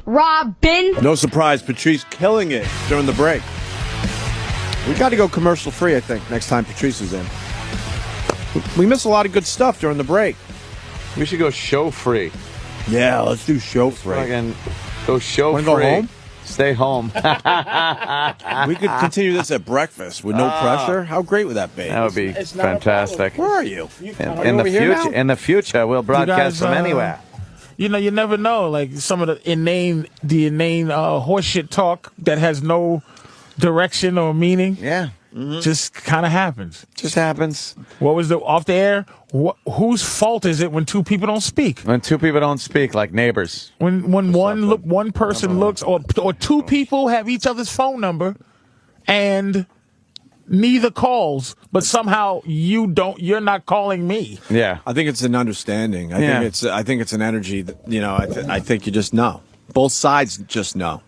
Robin. No surprise, Patrice killing it during the break. We got to go commercial free, I think, next time Patrice is in. We miss a lot of good stuff during the break. We should go show free. Yeah, let's do show free. Fucking go show Wanna free. go home? Stay home. We could continue this at breakfast with no pressure. How great would that be? That would be fantastic. Where are you? In the future, we'll broadcast from anywhere. You know, you never know. Like some of the inane horseshit talk that has no direction or meaning. Yeah. Just kind of happens. Just happens. What was the off the air? Whose fault is it when two people don't speak? When two people don't speak, like neighbors. When one person looks, or two people have each other's phone number, and neither calls, but somehow you're not calling me. Yeah, I think it's an understanding. I think it's an energy that, I think you just know. Both sides just know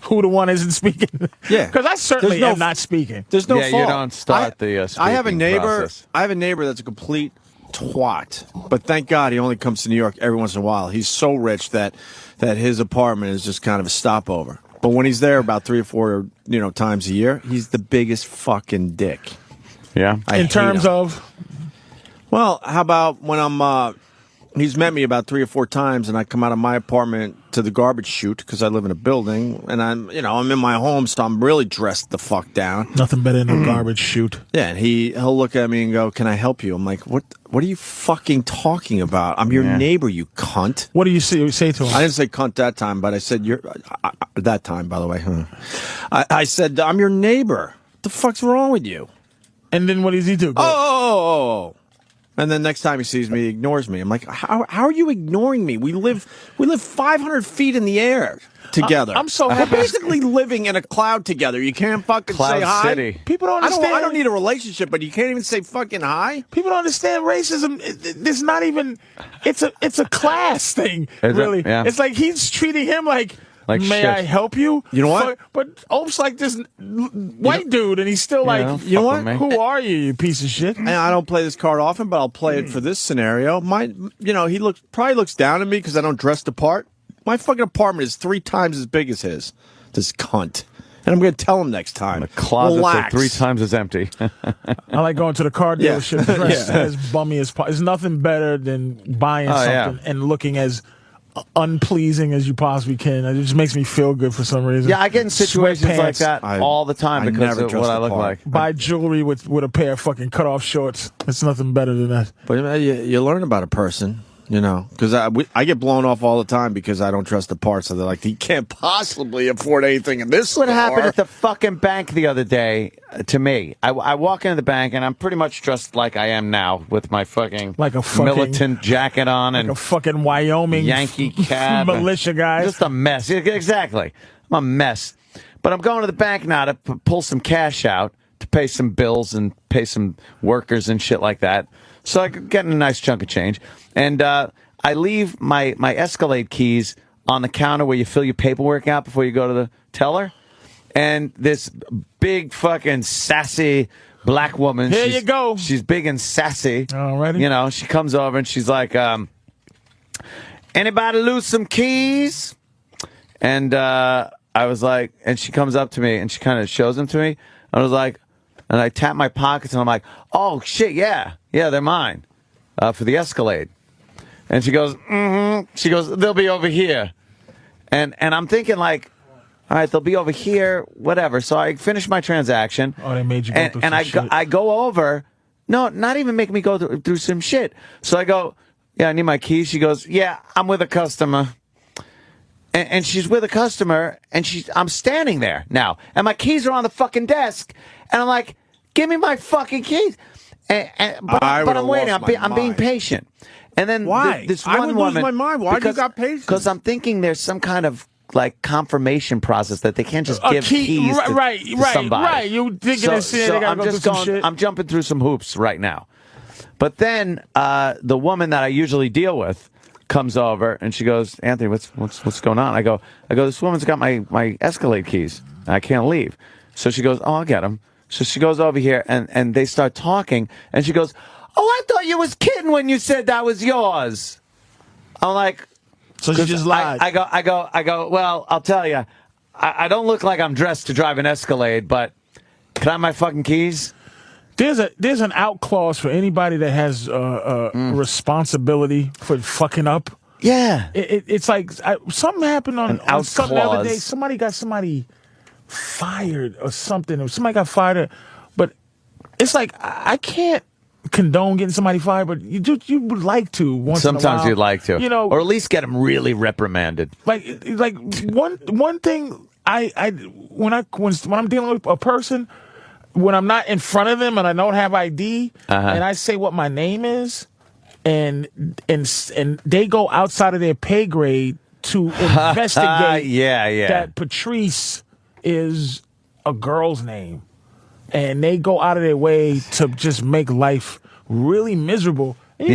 who the one isn't speaking. Yeah, because I certainly am not speaking. There's no fault. You don't start the speaking I have a neighbor. process. I have a neighbor that's a complete twat, but thank God he only comes to New York every once in a while. He's so rich that his apartment is just kind of a stopover. But when he's there about 3 or 4 times a year, he's the biggest fucking dick. Yeah. In terms of, well, how about when he's met me about 3 or 4 times, and I come out of my apartment to the garbage chute because I live in a building, and I'm in my home, so I'm really dressed the fuck down. Nothing better than a garbage chute. Yeah, and he'll look at me and go, "Can I help you?" I'm like, "What are you fucking talking about? I'm your neighbor, you cunt." What do you say to him? I didn't say cunt that time, but I said that time, by the way. I said, "I'm your neighbor. What the fuck's wrong with you?" And then what does he do? Oh. And then next time he sees me, he ignores me. I'm like, how are you ignoring me? We live 500 feet in the air together. I'm so We're happy. basically living in a cloud together. You can't fucking Cloud say hi. City. People don't understand. I don't need a relationship, but you can't even say fucking hi. People don't understand racism. It's not even. It's a class thing. Really, it's like he's treating him like may shit. I help you? You know what? But Ope's like this white dude, and he's still like, you know what? Who are you, you piece of shit? And I don't play this card often, but I'll play it for this scenario. He probably looks down at me because I don't dress the part. My fucking apartment is 3 times as big as his. This cunt. And I'm going to tell him next time. The closets are Relax. 3 times as empty. I like going to the car dealership dressed as bummy as possible. There's nothing better than buying something and looking as unpleasing as you possibly can. It just makes me feel good for some reason. Yeah, I get in situations like that I all the time because of what I look like. Buy jewelry with a pair of fucking cut-off shorts. It's nothing better than that. But you learn about a person, because I get blown off all the time because I don't trust the parts. So they're like, he can't possibly afford anything in this store. What happened at the fucking bank the other day to me? I walk into the bank and I'm pretty much dressed like I am now with my fucking militant jacket on and a fucking Wyoming Yankee cap, militia guy. Just a mess. Exactly, I'm a mess. But I'm going to the bank now to pull some cash out to pay some bills and pay some workers and shit like that. So I'm getting a nice chunk of change. And I leave my Escalade keys on the counter where you fill your paperwork out before you go to the teller. And this big fucking sassy black woman. Here you go. She's big and sassy. Alrighty. She comes over and she's like, anybody lose some keys? And I was like, and she comes up to me and she kind of shows them to me. I was like, and I tap my pockets and I'm like, oh shit, yeah, they're mine for the Escalade. And she goes, She goes, they'll be over here. And I'm thinking like, all right, they'll be over here, whatever. So I finish my transaction. Oh, they made you go through some shit. I go over. No, not even making me go through some shit. So I go, yeah, I need my keys. She goes, yeah, I'm with a customer. And she's with a customer, and I'm standing there now, and my keys are on the fucking desk, and I'm like, give me my fucking keys. But I'm waiting. I'm being patient. And then why? This one I would woman, lose my mind. Why do you got patience? Because I'm thinking there's some kind of like confirmation process that they can't just give keys to somebody. Right. You thinking I'm jumping through some hoops right now. But then the woman that I usually deal with comes over and she goes, Anthony, what's going on? I go, this woman's got my Escalade keys. I can't leave. So she goes, oh, I'll get them. So she goes over here and they start talking and she goes, oh, I thought you was kidding when you said that was yours. I'm like, So she just lied. I go. Well, I'll tell you, I don't look like I'm dressed to drive an Escalade, but can I have my fucking keys? There's an out clause for anybody that has responsibility for fucking up. Yeah. It's like something happened on something the other day. Somebody got fired or something. Or somebody got fired. But it's like, I can't condone getting somebody fired, but you would like to once in a while. Sometimes you'd like to. You know, or at least get them really reprimanded. Like one thing when I'm dealing with a person, when I'm not in front of them and I don't have ID, and I say what my name is, and they go outside of their pay grade to investigate that Patrice is a girl's name, and they go out of their way to just make life really miserable. And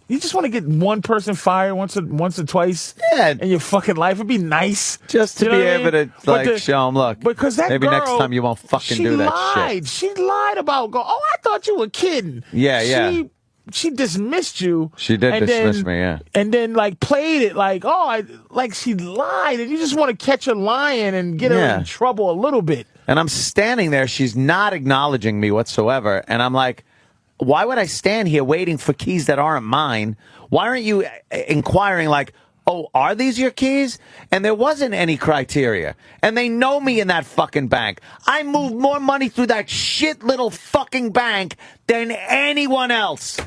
you just want to get one person fired once or twice in your fucking life. It'd be nice just to be able to show them, look, because that maybe girl, next time you won't fucking do that shit. She lied about I thought you were kidding. She dismissed you. She did dismiss me, yeah. And then played it like she lied, and you just want to catch her lying and get her in trouble a little bit. And I'm standing there, she's not acknowledging me whatsoever, and I'm like, why would I stand here waiting for keys that aren't mine? Why aren't you inquiring like, oh, are these your keys? And there wasn't any criteria. And they know me in that fucking bank. I moved more money through that shit little fucking bank than anyone else.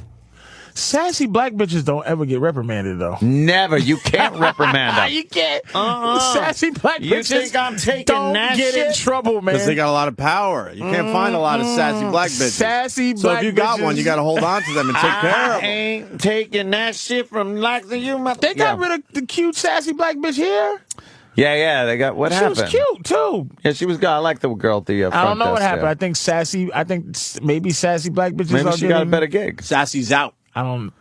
Sassy black bitches don't ever get reprimanded, though. Never. You can't reprimand them. You can't. Sassy black bitches you think I'm taking don't that get shit? in trouble, man. Because they got a lot of power. You can't find a lot of sassy black bitches. Sassy so black if you got bitches, one, you got to hold on to them and take care of them. I ain't taking that shit from like you. They got rid of the cute sassy black bitch here. Yeah, they got what happened? She was cute too. Yeah, she was good. I like the girl at the front I don't know what desk happened. there. I think maybe sassy black bitches. Maybe she got a better gig. Sassy's out. I don't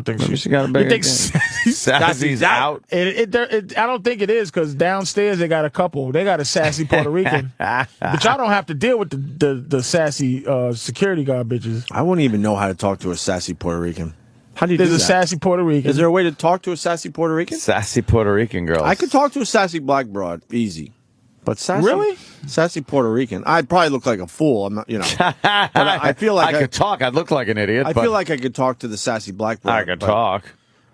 think Maybe so. she got a better gig. Sassy's out. I don't think it is, because downstairs they got a couple. They got a sassy Puerto Rican, but y'all don't have to deal with the sassy security guard bitches. I wouldn't even know how to talk to a sassy Puerto Rican. How do you do that? There's a sassy Puerto Rican. Is there a way to talk to a sassy Puerto Rican? Sassy Puerto Rican girl. I could talk to a sassy black broad, easy. But sassy, really? Sassy Puerto Rican. I'd probably look like a fool. I'm not, But I feel like I could talk. I'd look like an idiot. I feel like I could talk to the sassy black broad. I could talk.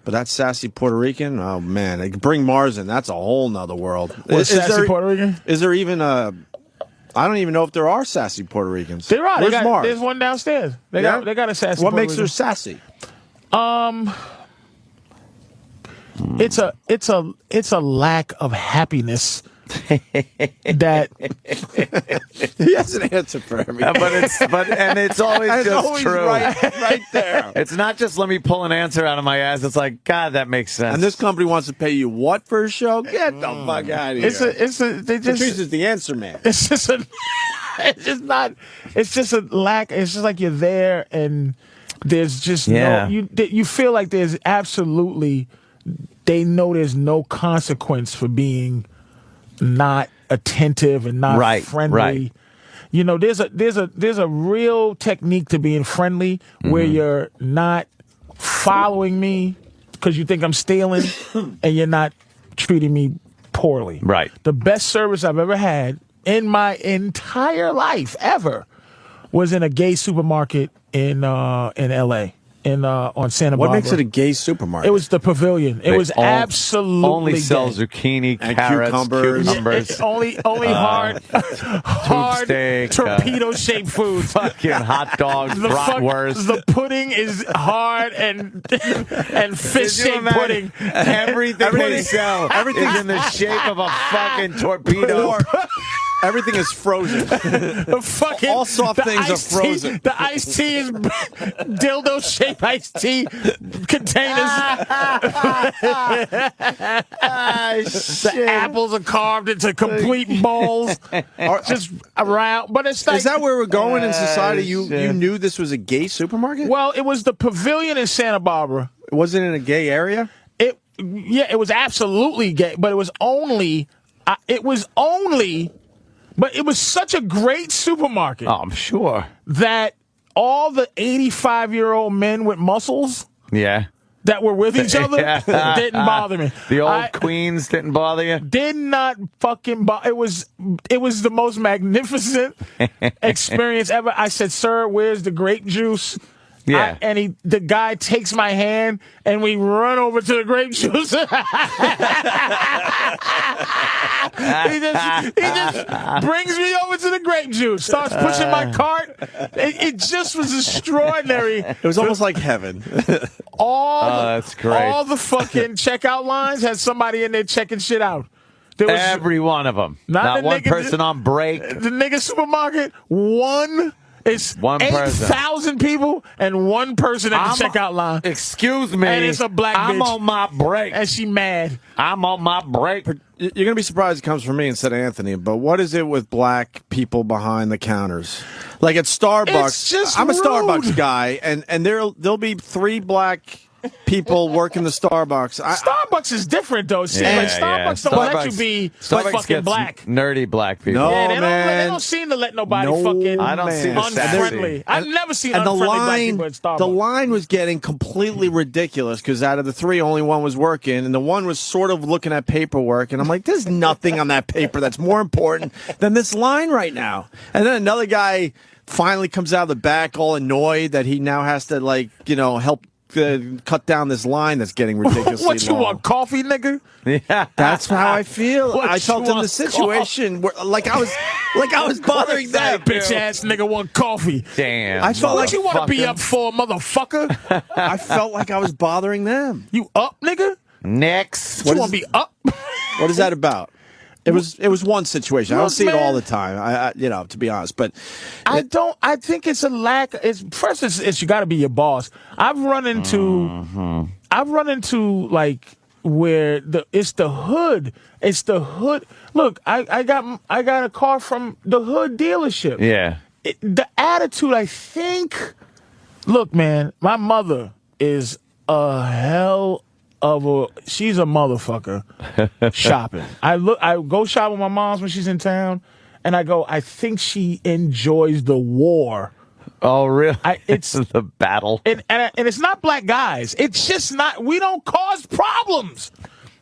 But that sassy Puerto Rican, oh man, they bring Mars in. That's a whole nother world. Is sassy Puerto Rican? Is there even a? I don't even know if there are sassy Puerto Ricans. There are. Where's Mars? There's one downstairs. They got a sassy. What Puerto makes Rican. her sassy? It's a lack of happiness. That he has an answer for everything, and it's always just always true, right there. It's not just let me pull an answer out of my ass. It's like, God, that makes sense. And this company wants to pay you what for a show? Get the fuck out of here! Patrice is the answer man. It's just a lack. It's just like you're there and there's just you feel like there's absolutely, they know there's no consequence for being not attentive and not friendly. Right. You know, there's a real technique to being friendly where you're not following me because you think I'm stealing and you're not treating me poorly. Right. The best service I've ever had in my entire life ever was in a gay supermarket in LA. On Santa Barbara. What makes it a gay supermarket? It was the Pavilion. It was absolutely only sells gay. zucchini, and carrots, cucumbers. Yeah, only hard steak, torpedo-shaped food. Fucking hot dogs, bratwurst. The pudding is hard and fish-shaped pudding. Everything they sell is in the shape of a fucking torpedo. Everything is frozen. All soft things are frozen. The iced tea is dildo-shaped iced tea containers. The apples are carved into complete balls, just around. But it's like, is that where we're going in society? You knew this was a gay supermarket? Well, it was the Pavilion in Santa Barbara. Was it in a gay area? It was absolutely gay, but it was only. But it was such a great supermarket. Oh, I'm sure. That all the 85-year-old men with muscles that were with each other didn't bother me. The old queens didn't bother you? Did not fucking bother. It was the most magnificent experience ever. I said, "Sir, where's the grape juice?" Yeah. And the guy takes my hand and we run over to the grape juice. he just brings me over to the grape juice, starts pushing my cart. It just was extraordinary. It was almost like heaven. That's great. All the fucking checkout lines had somebody in there checking shit out. There was Every one of them. Not one nigga, person on break. The nigga supermarket, it's one 8,000 people and one person at the checkout line. Excuse me. And it's a black bitch. I'm on my break. And she mad. I'm on my break. You're going to be surprised it comes from me instead of Anthony, but what is it with black people behind the counters? Like at Starbucks, It's just I'm a rude. Starbucks guy, and there'll be 3 black people working the Starbucks. Starbucks is different, though. See, Yeah, like Starbucks don't let you be Starbucks fucking gets black. nerdy black people. No, Yeah, they man. don't seem to let nobody No, fucking I don't see the unfriendly. sassy. I've never seen And the unfriendly black line, people at Starbucks. the line was getting completely ridiculous because out of the 3, only one was working, and the one was sort of looking at paperwork, and I'm like, there's nothing on that paper that's more important than this line right now. And then another guy finally comes out of the back all annoyed that he now has to, like, help cut down this line that's getting ridiculously What you long. want, coffee, nigga? Yeah. That's how I feel. What I you felt in the want, situation where, like I was bothering them. Bitch ass nigga want coffee. Damn. I felt What like you want to be fucking- up for, motherfucker? I felt like I was bothering them. You up, nigga? Next. You want to be up? What is that about? It was one situation. I don't Look, see it man. all the time. I to be honest, but I don't. I think it's a lack. First, it's you got to be your boss. I've run into like where it's the hood. It's the hood. Look, I got a car from the hood dealership. Yeah. The attitude, I think. Look, man, my mother is a hell of a. She's a motherfucker. Shopping. I go shop with my mom's when she's in town, and I go. I think she enjoys the war. Oh, really? It's the battle. And it's not black guys. It's just not. We don't cause problems.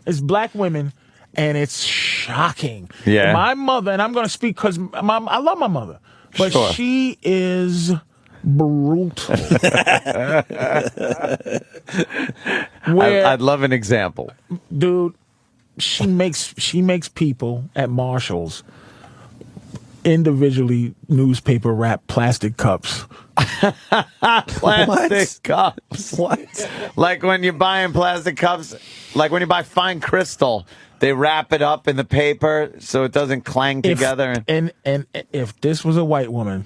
It's black women, and it's shocking. Yeah. My mother, and I'm going to speak because I love my mother, but Sure. she is brutal. I'd love an example. Dude, she makes people at Marshall's individually newspaper wrap plastic cups. Plastic cups. what? Like when you're buying plastic cups, like when you buy fine crystal, they wrap it up in the paper so it doesn't clang together. And if this was a white woman,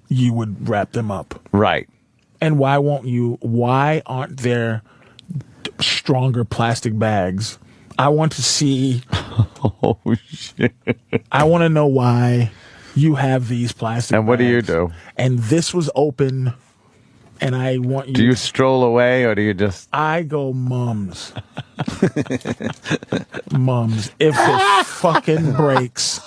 you would wrap them up. Right. And why won't you? Why aren't there stronger plastic bags? I want to see. Oh, shit. I want to know why you have these plastic And what do you bags. do? And this was open, and I want you. Do you stroll away or do you just... I go, mums. Mums. If it fucking breaks,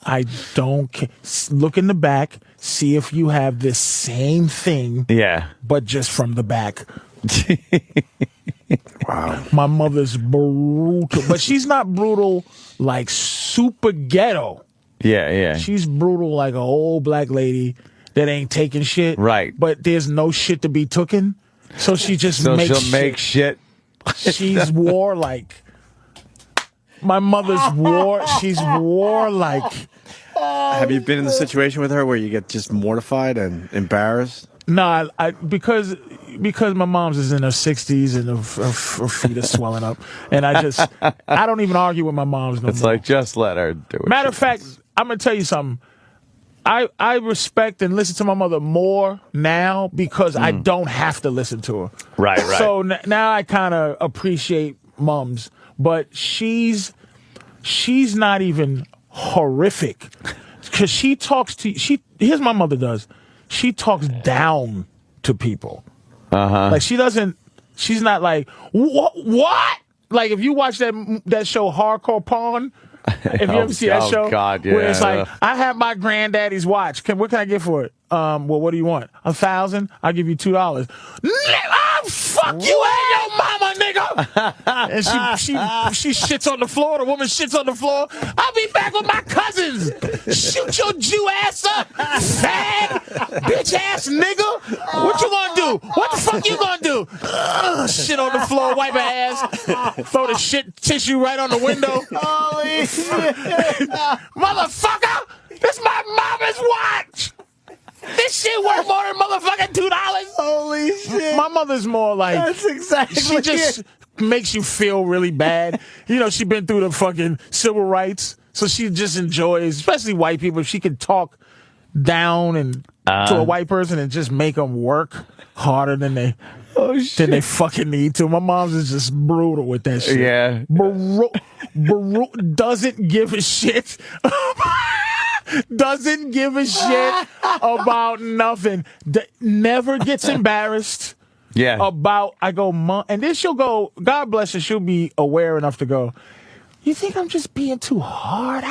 I don't care. Look in the back, see if you have this same thing, Yeah. but just from the back. Wow. My mother's brutal, but she's not brutal like super ghetto. Yeah. She's brutal like an old black lady that ain't taking shit. Right. But there's no shit to be tooken. So she just So makes she'll make shit. She's warlike. My mother's she's warlike. Have you been in the situation with her where you get just mortified and embarrassed? No, because my mom's is in her 60s and her feet are swelling up, and I don't even argue with my mom's no It's more. like, just let her do it. Matter of fact, I'm gonna tell you something. I respect and listen to my mother more now because I don't have to listen to her. Right. So now I kind of appreciate mums, but she's not even horrific because she talks to here's my mother does. She talks down to people. Like she's not like what? Like if you watch that show Hardcore Pawn, if you ever see that show, God, yeah. where it's like, I have my granddaddy's watch. What can I get for it? Well, what do you want? $1,000? I'll give you $2. I'm fuck you and your mama, nigga. And she shits on the floor. The woman shits on the floor. I'll be back with my cousins. Shoot your Jew ass up, fag, bitch ass nigga. What you gonna do? What the fuck you gonna do? Shit on the floor, wipe her ass, throw the shit tissue right on the window. Holy shit. Motherfucker, this my mama's watch. This shit worth more than motherfucking $2. Holy shit. My mother's more like, That's exactly she just makes you feel really bad. You know, she been through the fucking civil rights, so she just enjoys, especially white people, if she can talk down and to a white person and just make them work harder than they fucking need to. My mom's is just brutal with that shit. Yeah. Doesn't give a shit. Doesn't give a shit about nothing. Never gets embarrassed. Yeah. About, I go, Mom, and then she'll go, God bless her, she'll be aware enough to go, you think I'm just being too hard?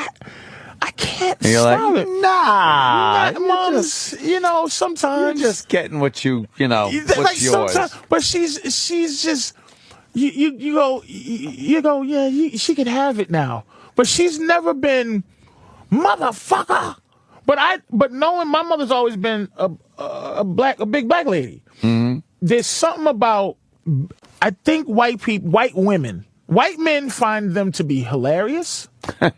I can't And you're stop like, it. nah. Mom's, you know, sometimes. You're just getting what you know, like what's yours. But she's just, you go, yeah, she could have it now. But she's never been, motherfucker. But knowing my mother's always been a big black lady. Mm-hmm. There's something about, I think white men find them to be hilarious.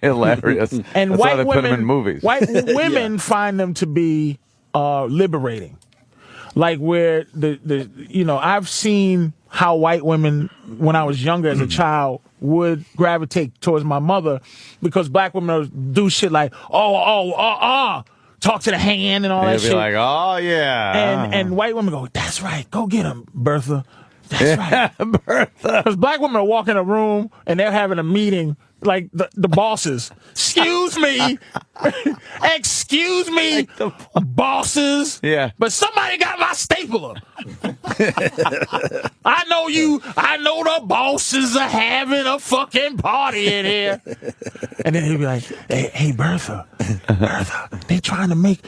Hilarious. And That's white why they women, put them in movies. White women find them to be liberating. Like where I've seen how white women, when I was younger as a child, would gravitate towards my mother because black women do shit like, talk to the hand and all that They'd shit. be like, oh, yeah. And white women go, that's right, go get him, Bertha. That's right. Bertha. Because black women will walk in a room and they're having a meeting, like the bosses. Excuse me. Excuse me, bosses. Yeah. But somebody got my stapler. I know the bosses are having a fucking party in here. And then he'll be like, hey Bertha, they trying to make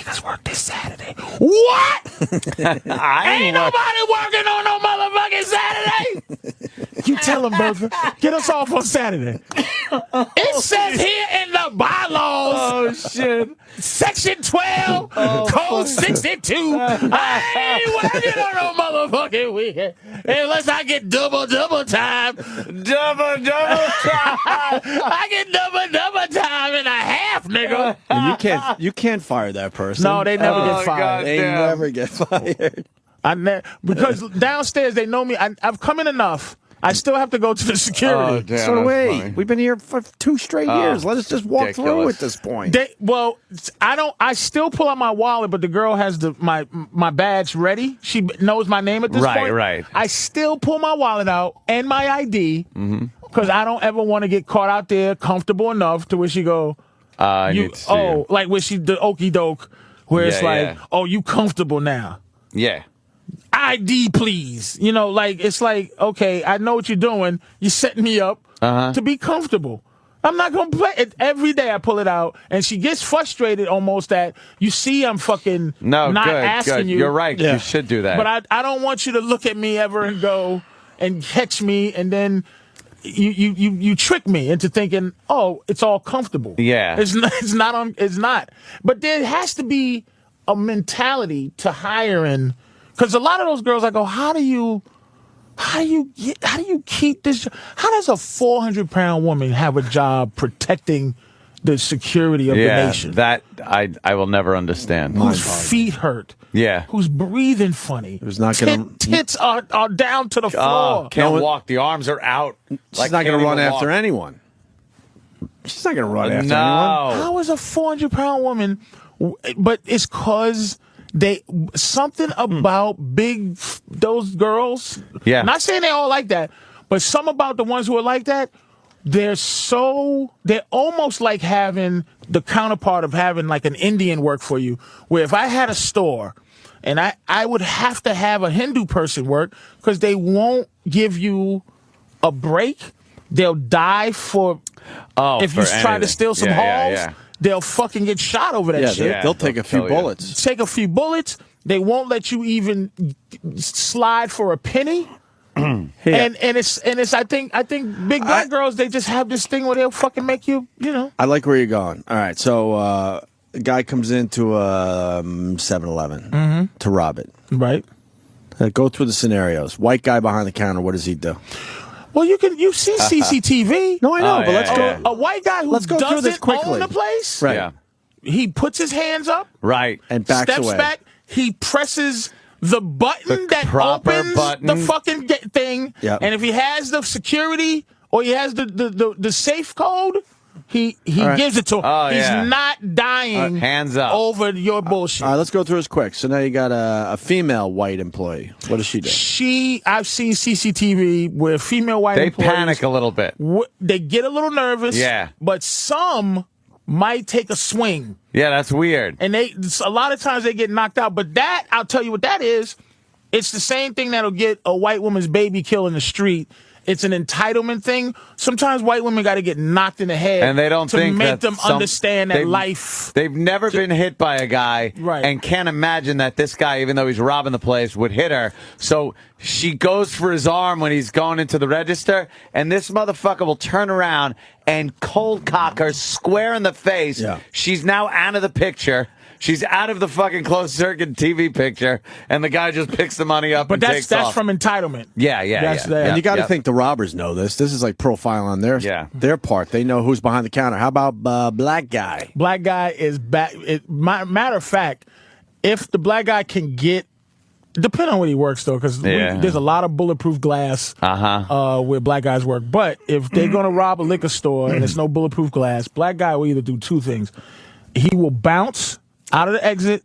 us work this Saturday. What? Ain't nobody working on no motherfucking Saturday. You tell them, Bertha, get us off on Saturday. It says here in the bylaws, shit. Section 12, Code 62. I ain't working on no motherfucking weekend unless I get double time. Double time. I get double time and a half, nigga. You can't fire that person. No, they never get fired. God They damn. never get fired. Because downstairs they know me. I've come in enough. I still have to go to the security. Oh, damn, So do that's we. funny. We've been here for 2 straight years. Let us just walk through ridiculous. at this point. I still pull out my wallet, but the girl has my badge ready. She knows my name at this point. Right. I still pull my wallet out and my ID because I don't ever want to get caught out there comfortable enough to where she go, need to see you. like where she the okey doke, where it's like, yeah. oh, you comfortable now. Yeah. ID, please. You know, like, it's like, okay, I know what you're doing. You're setting me up to be comfortable. I'm not going to play it. Every day I pull it out, and she gets frustrated almost that, you see I'm fucking not asking good. you. You're right. Yeah. You should do that. But I don't want you to look at me ever and go and catch me, and then you trick me into thinking, oh, it's all comfortable. Yeah. It's not. But there has to be a mentality to hiring. Because a lot of those girls, I go, how do you keep this? How does a 400-pound woman have a job protecting the security of the nation? That I will never understand. Whose feet hurt? Yeah. Who's breathing funny? Who's not gonna- Tits are down to the floor. Can't walk. The arms are out. She's not going to run after anyone. She's not going to run after anyone. How is a 400-pound woman? But it's because something about those girls. Yeah. Not saying they all like that, but some about the ones who are like that, they're almost like having the counterpart of having like an Indian work for you, where if I had a store and I would have to have a Hindu person work because they won't give you a break. They'll die if you try to steal some halls. Yeah. They'll fucking get shot over that shit. They'll take a few bullets. Take a few bullets, They won't let you even slide for a penny. And it's I think big black girls, they just have this thing where they'll fucking make you, I like where you're going. All right, so a guy comes into a 7-Eleven to rob it. Right. Go through the scenarios. White guy behind the counter, what does he do? Well, you see CCTV. No, I know, but let's go. A white guy who Let's go through this doesn't quickly. own the place. Right. Yeah. He puts his hands up. Right. And backs steps away. back. He presses the button that proper opens button. the fucking thing. Yep. And if he has the security or he has the safe code, he gives it to him. Oh, He's yeah. not dying hands up. over your bullshit. All right, let's go through this quick. So now you got a female white employee. What does she do? I've seen CCTV wwhere female white They employees, panic a little bit. They get a little nervous. Yeah. But some might take a swing. Yeah, that's weird. And a lot of times they get knocked out. But that, I'll tell you what that is. It's the same thing that'll get a white woman's baby killed in the street. It's an entitlement thing. Sometimes white women got to get knocked in the head, And they don't to think make that them understand that life. They've never been hit by a guy, Right. and can't imagine that this guy, even though he's robbing the place, would hit her. So she goes for his arm when he's going into the register, and this motherfucker will turn around and cold cock her square in the face. Yeah. She's now out of the picture. She's out of the fucking closed circuit TV picture, and the guy just picks the money up But and that's takes off. from entitlement. Yeah. That's that. And you got to Yep. think the robbers know this. This is like profile on their part. They know who's behind the counter. How about black guy? Black guy is back. Matter of fact, if the black guy can get, depending on where he works though, because there's a lot of bulletproof glass where black guys work. But if they're gonna rob a liquor store and there's no bulletproof glass, black guy will either do two things. He will bounce out of the exit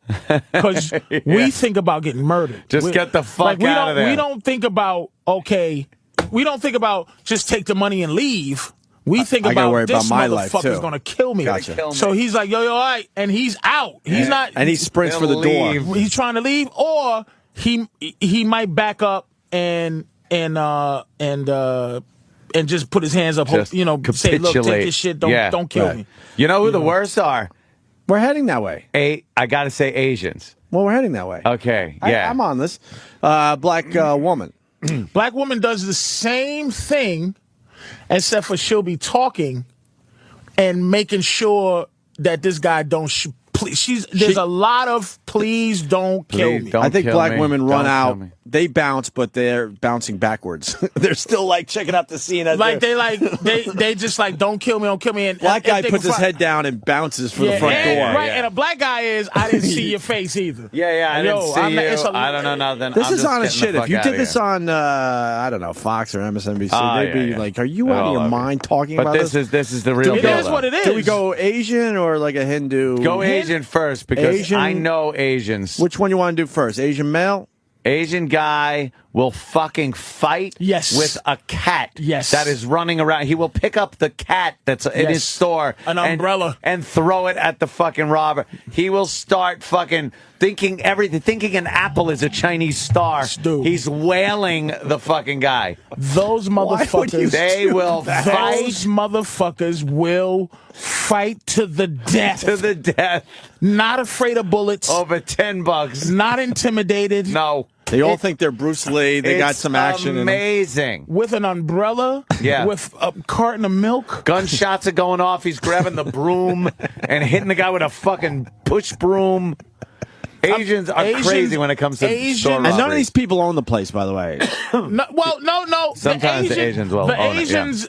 because we think about getting murdered. Get the fuck out of there. We don't think about we don't think about just take the money and leave. We think I gotta about worry this about my life, motherfucker's too. gonna kill me. Gotcha. So he's like, yo, all right, and he's out. He's not. And he sprints for the door. leave. He's trying to leave, or he might back up and just put his hands up. Just say, look, take capitulate. this shit. Don't kill me. You know who the worst are? We're heading that way. I got to say Asians. Well, we're heading that way. Okay, yeah. I'm on this. Black woman. Black woman does the same thing, except for she'll be talking and making sure that this guy don't. There's a lot of please don't kill me. don't I think kill black me. women Don't run kill out. me. They bounce, but they're bouncing backwards. They're still like checking out the scene. As Like they just like don't kill me. And black guy if they puts can his find- head down and bounces for the front and, door. Right, and a black guy is I didn't see your face either. I didn't see it's you. I don't know nothing. This I'm is just honest getting shit. the If fuck you outta did this here. on, I don't know, Fox or MSNBC, they'd be yeah. like, "Are you out of your mind talking But about this is the real It deal. is what it is. Do we go Asian or like a Hindu? Go Asian first because Asian- I know Asians. Which one you want to do first? Asian male? Asian guy will fucking fight with a cat that is running around. He will pick up the cat that's in his store. An umbrella. And throw it at the fucking robber. He will start fucking thinking an apple is a Chinese star. Dude. He's wailing the fucking guy. Those motherfuckers. They will fight Those motherfuckers will fight to the death. to the death Not afraid of bullets. over $10. Not intimidated. No. They all think they're Bruce Lee. They got It's some action in them. amazing. With an umbrella. Yeah. With a carton of milk. Gunshots are going off. He's grabbing the broom and hitting the guy with a fucking push broom. Asians are crazy when it comes to store And none of robberies. these people own the place, by the way. No. Sometimes the Asians will The own it, Asians,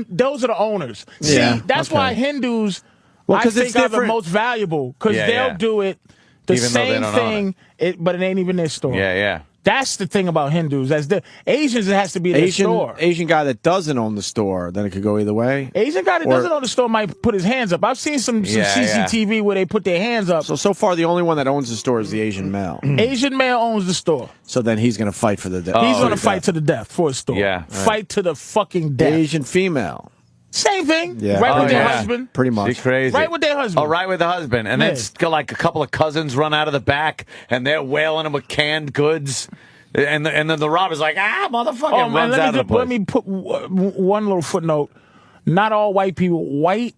those are the owners. Yeah, See, that's why Hindus, Well, I 'cause it's think, are the different. most valuable because they'll do it the Even though they same don't own thing, but it ain't even their store. Yeah. That's the thing about Hindus. That's the Asians. It has to be their store. Asian guy that doesn't own the store, then it could go either way. Asian guy that doesn't own the store might put his hands up. I've seen some CCTV where they put their hands up. So far, the only one that owns the store is the Asian male. Asian male owns the store. So then he's going to fight for the death. He's going to fight to the death for his store. Yeah. Fight to the fucking The death. Asian female. Same thing. Yeah. Right with pretty their much. husband. Pretty much. She's crazy. Right with their husband. Oh, right with the husband. And then like a couple of cousins run out of the back and they're wailing him with canned goods. And then the robber's like, motherfucker, and runs out of the place. Let me put one little footnote. Not all white people. White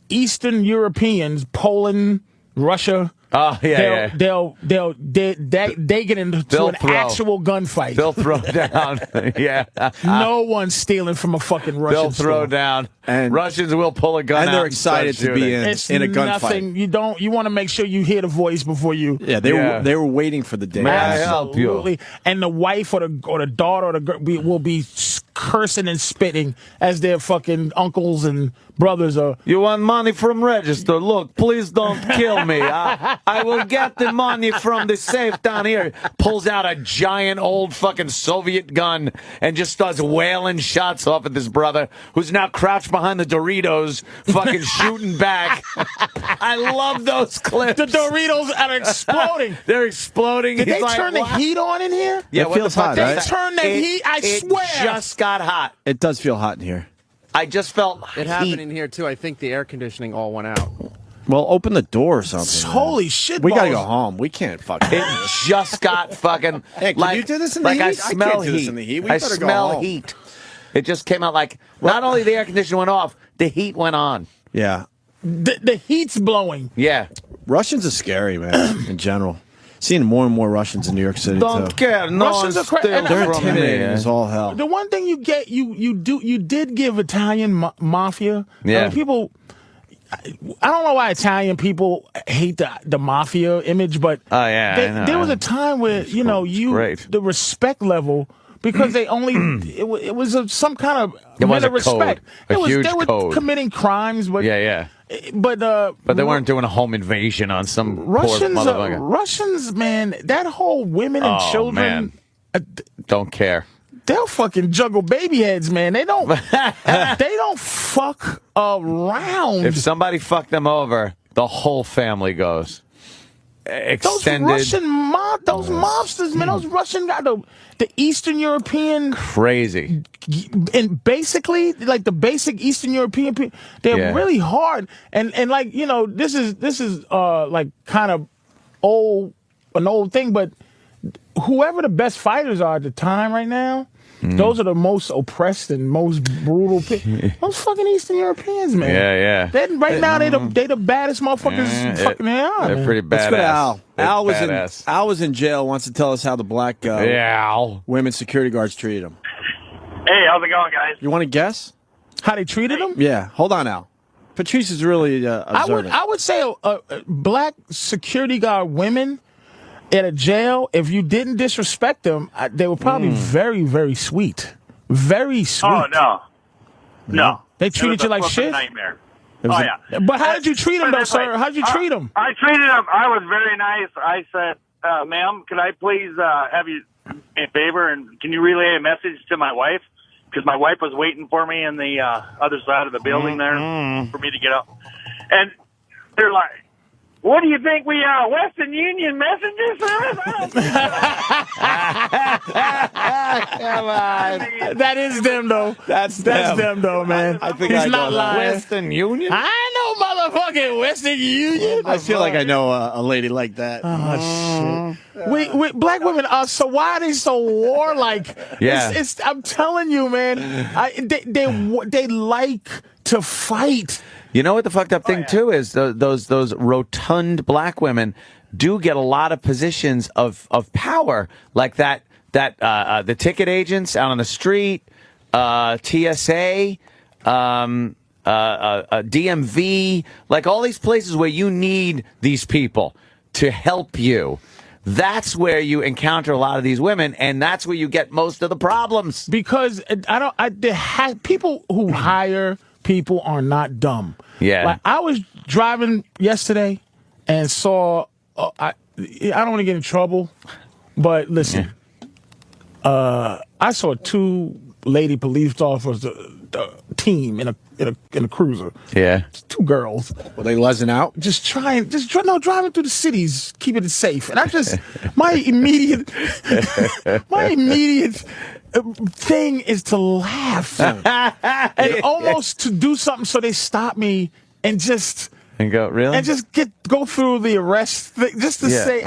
Eastern Europeans, Poland, Russia, Oh yeah, they get into an actual gunfight. They'll throw down. Yeah, no one's stealing from a fucking Russian they'll throw store. down. And Russians will pull a gun out and they're excited to be in a gunfight. You want to make sure you hear the voice before you. Yeah, they were waiting for the day. May I help you? Absolutely. And the wife or the daughter or the girl will be cursing and spitting as their fucking uncles and brothers are. You want money from register? Look, please don't kill me. I will get the money from the safe down here. Pulls out a giant old fucking Soviet gun and just starts wailing shots off at this brother who's now crouched behind the Doritos, fucking shooting back. I love those clips. The Doritos are exploding. They're exploding. Did they turn the heat on in here? Yeah, it feels hot, right? They turned the heat, I swear. It just got hot. It does feel hot in here. I just felt it happened in here too. I think the air conditioning all went out. Well, open the door or something. Holy shit! We gotta go home. We can't fucking. It just got fucking. Hey, can you do this in the heat? I smell can't do heat. this in the heat. We I better go smell home. heat. It just came out like not only the air conditioner went off, the heat went on. Yeah, the heat's blowing. Yeah, Russians are scary, man. In general, seeing more and more Russians in New York City. Don't too. care. No, Russians are They're from intimidating me. as all hell. The one thing you get, you did give Italian mafia. Yeah. People. I don't know why Italian people hate the mafia image, but Oh, yeah, I know. there was a time where great. the respect level, because they only it was some kind of It was men of a code. respect. A huge they were code. committing crimes, but Yeah. but they weren't doing a home invasion on some poor Russians. motherfucker. Russians, man, that whole women and Oh, children. man. Don't care. They'll fucking juggle baby heads, man. They don't. They don't fuck around. If somebody fucked them over, the whole family goes. Extended. Those Russian those mobsters, man. Those Russian guys, the Eastern European, Crazy. and basically like the basic Eastern European people, they're really hard. And like this is like kind of an old thing, but whoever the best fighters are at the time right now. Those are the most oppressed and most brutal people. Those fucking Eastern Europeans, man. Yeah. Right now, they the baddest motherfuckers fucking they are. They're Man. pretty badass. Let's go to Al. They're Al was in jail. Wants to tell us how the black women security guards treated him. Hey, how's it going, guys? You want to guess? How they treated them? Yeah. Hold on, Al. Patrice is really observant. I would say black security guard women at a jail, if you didn't disrespect them, they were probably very, very sweet. Very sweet. Oh, no. They treated you like shit? Nightmare. Yeah. But how did you treat them, though, sir? How did you treat them? I treated them. I was very nice. I said, ma'am, could I please have you a favor, and can you relay a message to my wife? Because my wife was waiting for me in the other side of the building there for me to get up. And they're like, what do you think we are, Western Union Messenger Service? Come on. That is them, though. That's them, though, man. I think He's I not know that. lying. Western Union? I know motherfucking Western Union. I feel like I know a lady like that. Oh, shit. We black women are so why are they so warlike? Yeah. I'm telling you, man. They like to fight. You know what the fucked up thing too is those rotund black women do get a lot of positions of power, like the ticket agents out on the street, TSA, DMV, like all these places where you need these people to help you. That's where you encounter a lot of these women, and that's where you get most of the problems. Because people who hire people are not dumb. Yeah. Like I was driving yesterday and saw. I don't want to get in trouble, but listen. I saw two lady police officers, the team in a cruiser. Yeah. Two girls. Were they lezzing out? Driving through the cities, keeping it safe. And my immediate thing is to laugh and almost to do something so they stop me and just go really and just go through the arrest thing, just to say,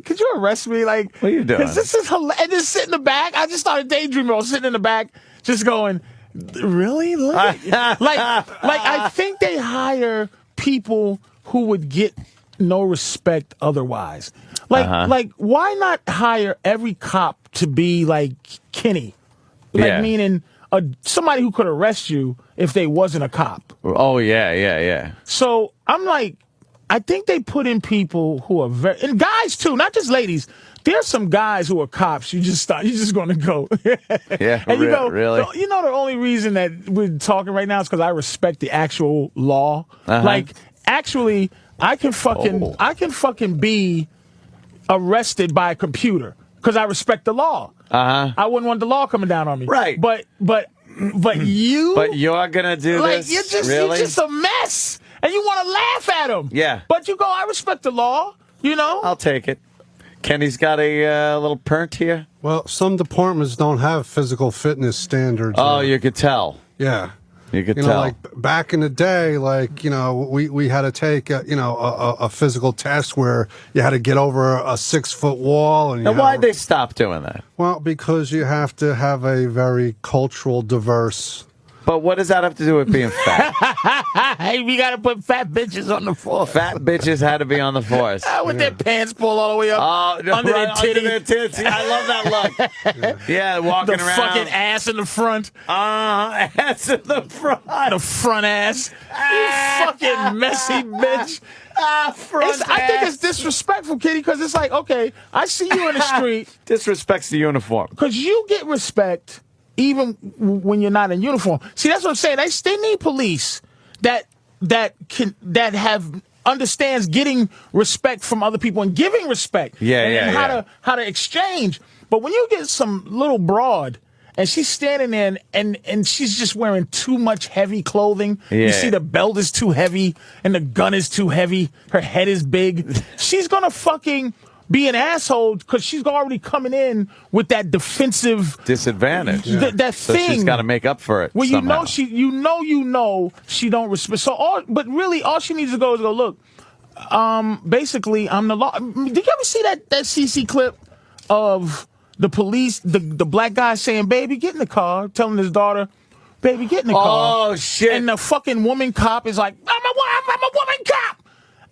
could you arrest me? Like, what are you doing? 'cause this is hilarious. And just sit in the back. I just started daydreaming. I was sitting in the back, just going, really? Like I think they hire people who would get no respect otherwise. Like why not hire every cop to be like Kenny? Like meaning somebody who could arrest you if they wasn't a cop. Oh, yeah. So I'm like, I think they put in people who are very, and guys too, not just ladies. There's some guys who are cops. You're just going to go. Yeah, and really? The only reason that we're talking right now is because I respect the actual law. Like, actually, I can fucking be arrested by a computer because I respect the law. I wouldn't want the law coming down on me. Right. But you. But you're gonna do this? You're just a mess, and you want to laugh at him. Yeah. But you go, I respect the law. You know. I'll take it. Kenny's got a little pernt here. Well, some departments don't have physical fitness standards. Oh, you could tell. Yeah. You could tell. Like back in the day, like, we had to take, a physical test where you had to get over a 6-foot wall. And Now, why'd they stop doing that? Well, because you have to have a very cultural, diverse. But what does that have to do with being fat? Hey, we got to put fat bitches on the floor. Fat bitches had to be on the force. With their pants pulled all the way up under their titty. Under their tits. Yeah, I love that look. Yeah, walking the around. fucking ass in the front. Ass in the front. The front ass. You fucking messy bitch. Front ass. I think it's disrespectful, Kitty, because it's like, okay, I see you in the street. Disrespects the uniform. Because you get respect even when you're not in uniform. See, that's what I'm saying. They need police that understands getting respect from other people and giving respect. And how to exchange. But when you get some little broad and she's standing there and she's just wearing too much heavy clothing. You see the belt is too heavy and the gun is too heavy. Her head is big. She's gonna fucking be an asshole because she's already coming in with that defensive disadvantage. That so thing. She's got to make up for it. Well, somehow. you know she don't respect. But really, all she needs to go is go look. Basically, I'm the law. Did you ever see that CC clip of the police, the black guy saying, "Baby, get in the car," telling his daughter, "Baby, get in the car." Oh shit! And the fucking woman cop is like, "I'm a woman cop,"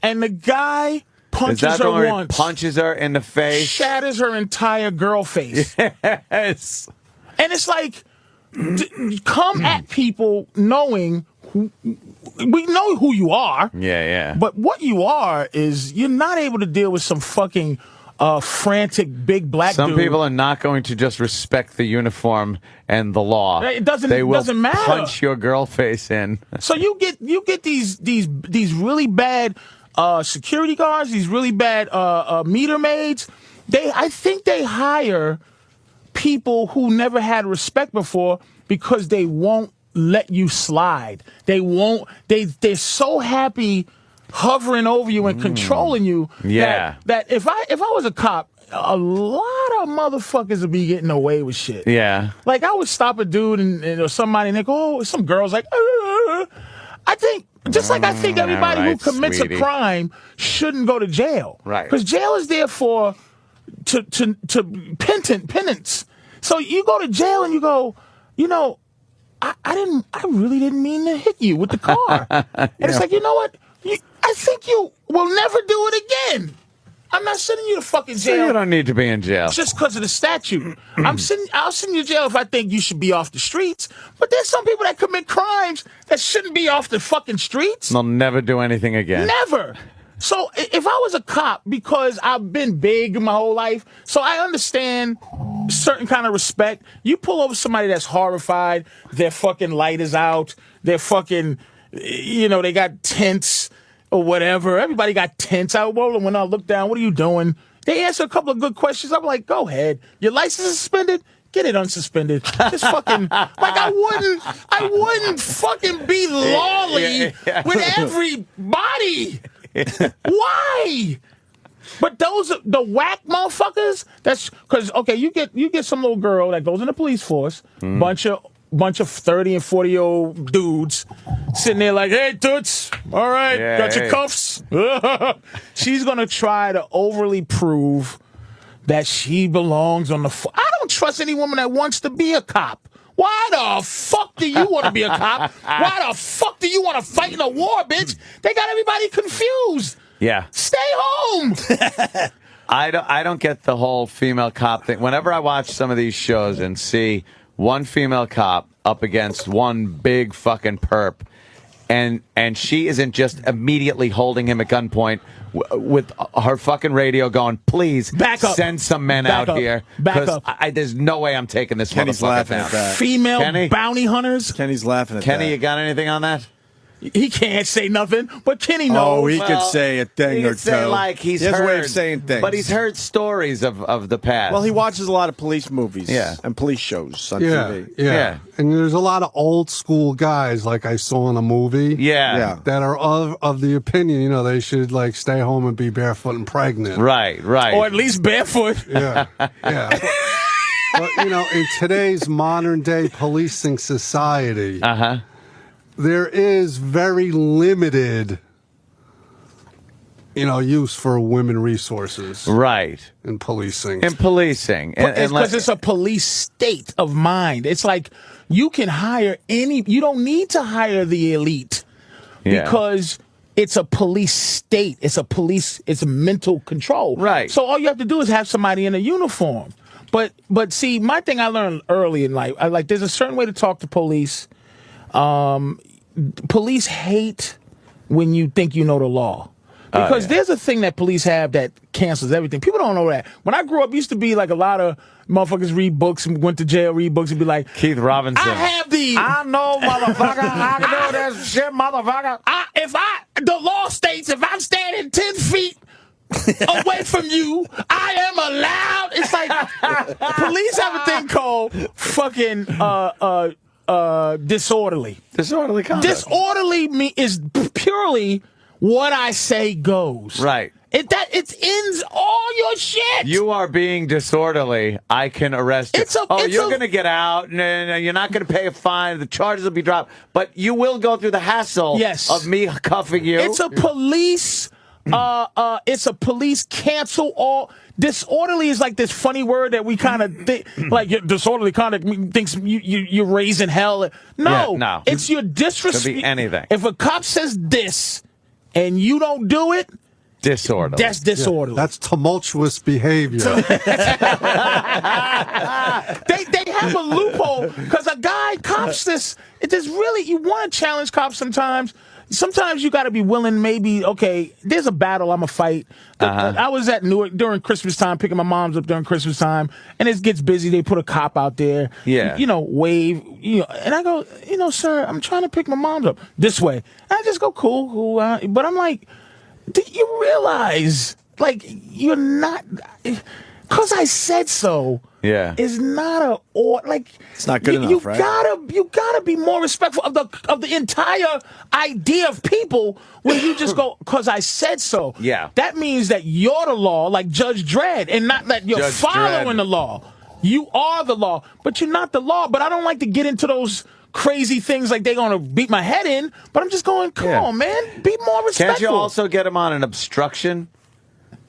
and the guy punches her once. Punches her in the face. Shatters her entire girl face. Yes. And it's like, come at people knowing we know who you are. Yeah. But what you are is you're not able to deal with some fucking frantic big black dude. Some people are not going to just respect the uniform and the law. It doesn't matter. Punch your girl face in. So you get these really bad security guards, these really bad meter maids. I think they hire people who never had respect before because they won't let you slide. They're so happy hovering over you and controlling you. Yeah. That if I was a cop, a lot of motherfuckers would be getting away with shit. Yeah. Like I would stop a dude or somebody and they go, oh, some girls like, I think. Just like I think everybody who commits a crime shouldn't go to jail. Right. Because jail is there for to penance. So you go to jail and you go, I really didn't mean to hit you with the car. And it's like, you know what? I think you will never do it again. I'm not sending you to fucking jail. So you don't need to be in jail. Just because of the statute. I'll send you to jail if I think you should be off the streets. But there's some people that commit crimes that shouldn't be off the fucking streets. They'll never do anything again. Never. So if I was a cop, because I've been big my whole life, so I understand certain kind of respect. You pull over somebody that's horrified, their fucking light is out, they're fucking, they got tents or whatever. Everybody got tents. When I look down, what are you doing? They answer a couple of good questions. I'm like, go ahead. Your license is suspended? Get it unsuspended. Just fucking, like I wouldn't fucking be lolly with everybody. Why? But the whack motherfuckers, that's because, okay, you get some little girl that goes in the police force, bunch of 30 and 40-year-old dudes sitting there like, hey, toots, all right, got your cuffs. She's going to try to overly prove that she belongs on the I don't trust any woman that wants to be a cop. Why the fuck do you want to be a cop? Why the fuck do you want to fight in a war, bitch? They got everybody confused. Yeah. Stay home. I don't get the whole female cop thing. Whenever I watch some of these shows and see one female cop up against one big fucking perp, and she isn't just immediately holding him at gunpoint with her fucking radio going, please Back up. send some men Back out up. here. Back up. There's no way I'm taking this Kenny's motherfucker laughing down. at that. Female Kenny? bounty hunters. Kenny's laughing at Kenny, that. you got anything on that? He can't say nothing, but Kenny knows. Oh, he could say a thing he or could say two. like he's He has heard, a way of saying things. but he's heard stories of the past. Well, he watches a lot of police movies and police shows on TV. Yeah. And there's a lot of old school guys, like I saw in a movie. Yeah. That are of the opinion, they should like stay home and be barefoot and pregnant. Right. Or at least barefoot. Yeah. But in today's modern day policing society, there is very limited, use for women resources. Right. In policing. Because it's a police state of mind. It's like you can hire you don't need to hire the elite because it's a police state. It's a mental control. Right. So all you have to do is have somebody in a uniform. But see, my thing I learned early in life, there's a certain way to talk to police. Police hate when you think you know the law. Because there's a thing that police have that cancels everything. People don't know that. When I grew up, it used to be like a lot of motherfuckers read books and went to jail, read books and be like, Keith Robinson. I have the... I know, motherfucker. I can do this shit, motherfucker. The law states if I'm standing 10 feet away from you, I am allowed. It's like police have a thing called fucking disorderly. Disorderly conduct. Disorderly is purely what I say goes. Right. It ends all your shit. You are being disorderly. I can arrest you. You're going to get out. No, you're not going to pay a fine. The charges will be dropped. But you will go through the hassle of me cuffing you. It's a police... it's a police cancel all. Disorderly is like this funny word that we kind of think, like disorderly conduct thinks you're raising hell. No, it's your disrespect. Could be anything. If a cop says this and you don't do it, disorderly. That's disorderly. That's tumultuous behavior. They have a loophole because a guy cops this. It is really, you want to challenge cops sometimes. Sometimes you got to be willing, maybe, okay, there's a battle I'm going to fight. I was at Newark during Christmas time, picking my moms up during Christmas time, and it gets busy. They put a cop out there, wave, and I go, sir, I'm trying to pick my moms up this way. And I just go, cool. But I'm like, do you realize, like, you're not, because I said so. Yeah, is not it's not good enough, right? You gotta be more respectful of the entire idea of people when you just go, because I said so. Yeah, that means that you're the law, like Judge Dredd, and not that you're following the law. You are the law, but you're not the law. But I don't like to get into those crazy things like they're gonna beat my head in. But I'm just going, come on, man, be more respectful. Can't you also get them on an obstruction?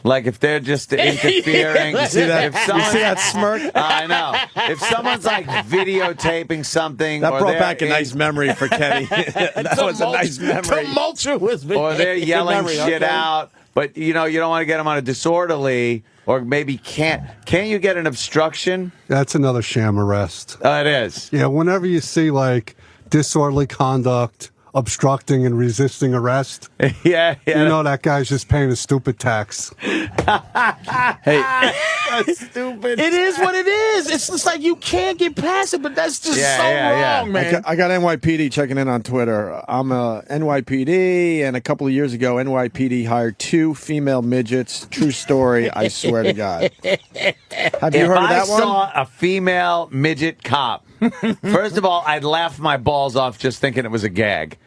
Like if they're just interfering. You see that? You see that smirk? I know. If someone's like videotaping something, that brought back a nice memory for Kenny. That was a nice memory. Tumultuous. Or they're yelling shit out, but you don't want to get them on a disorderly. Or maybe can't you get an obstruction? That's another sham arrest. It is. Yeah, whenever you see like disorderly conduct, obstructing and resisting arrest. Yeah. You know that guy's just paying a stupid tax. Hey, that's stupid. It is what it is. It's just like you can't get past it, but that's just wrong, man. I got NYPD checking in on Twitter. I'm a NYPD, and a couple of years ago, NYPD hired 2 female midgets. True story, I swear to God. Have you heard of that one? If I saw a female midget cop, first of all, I'd laugh my balls off just thinking it was a gag.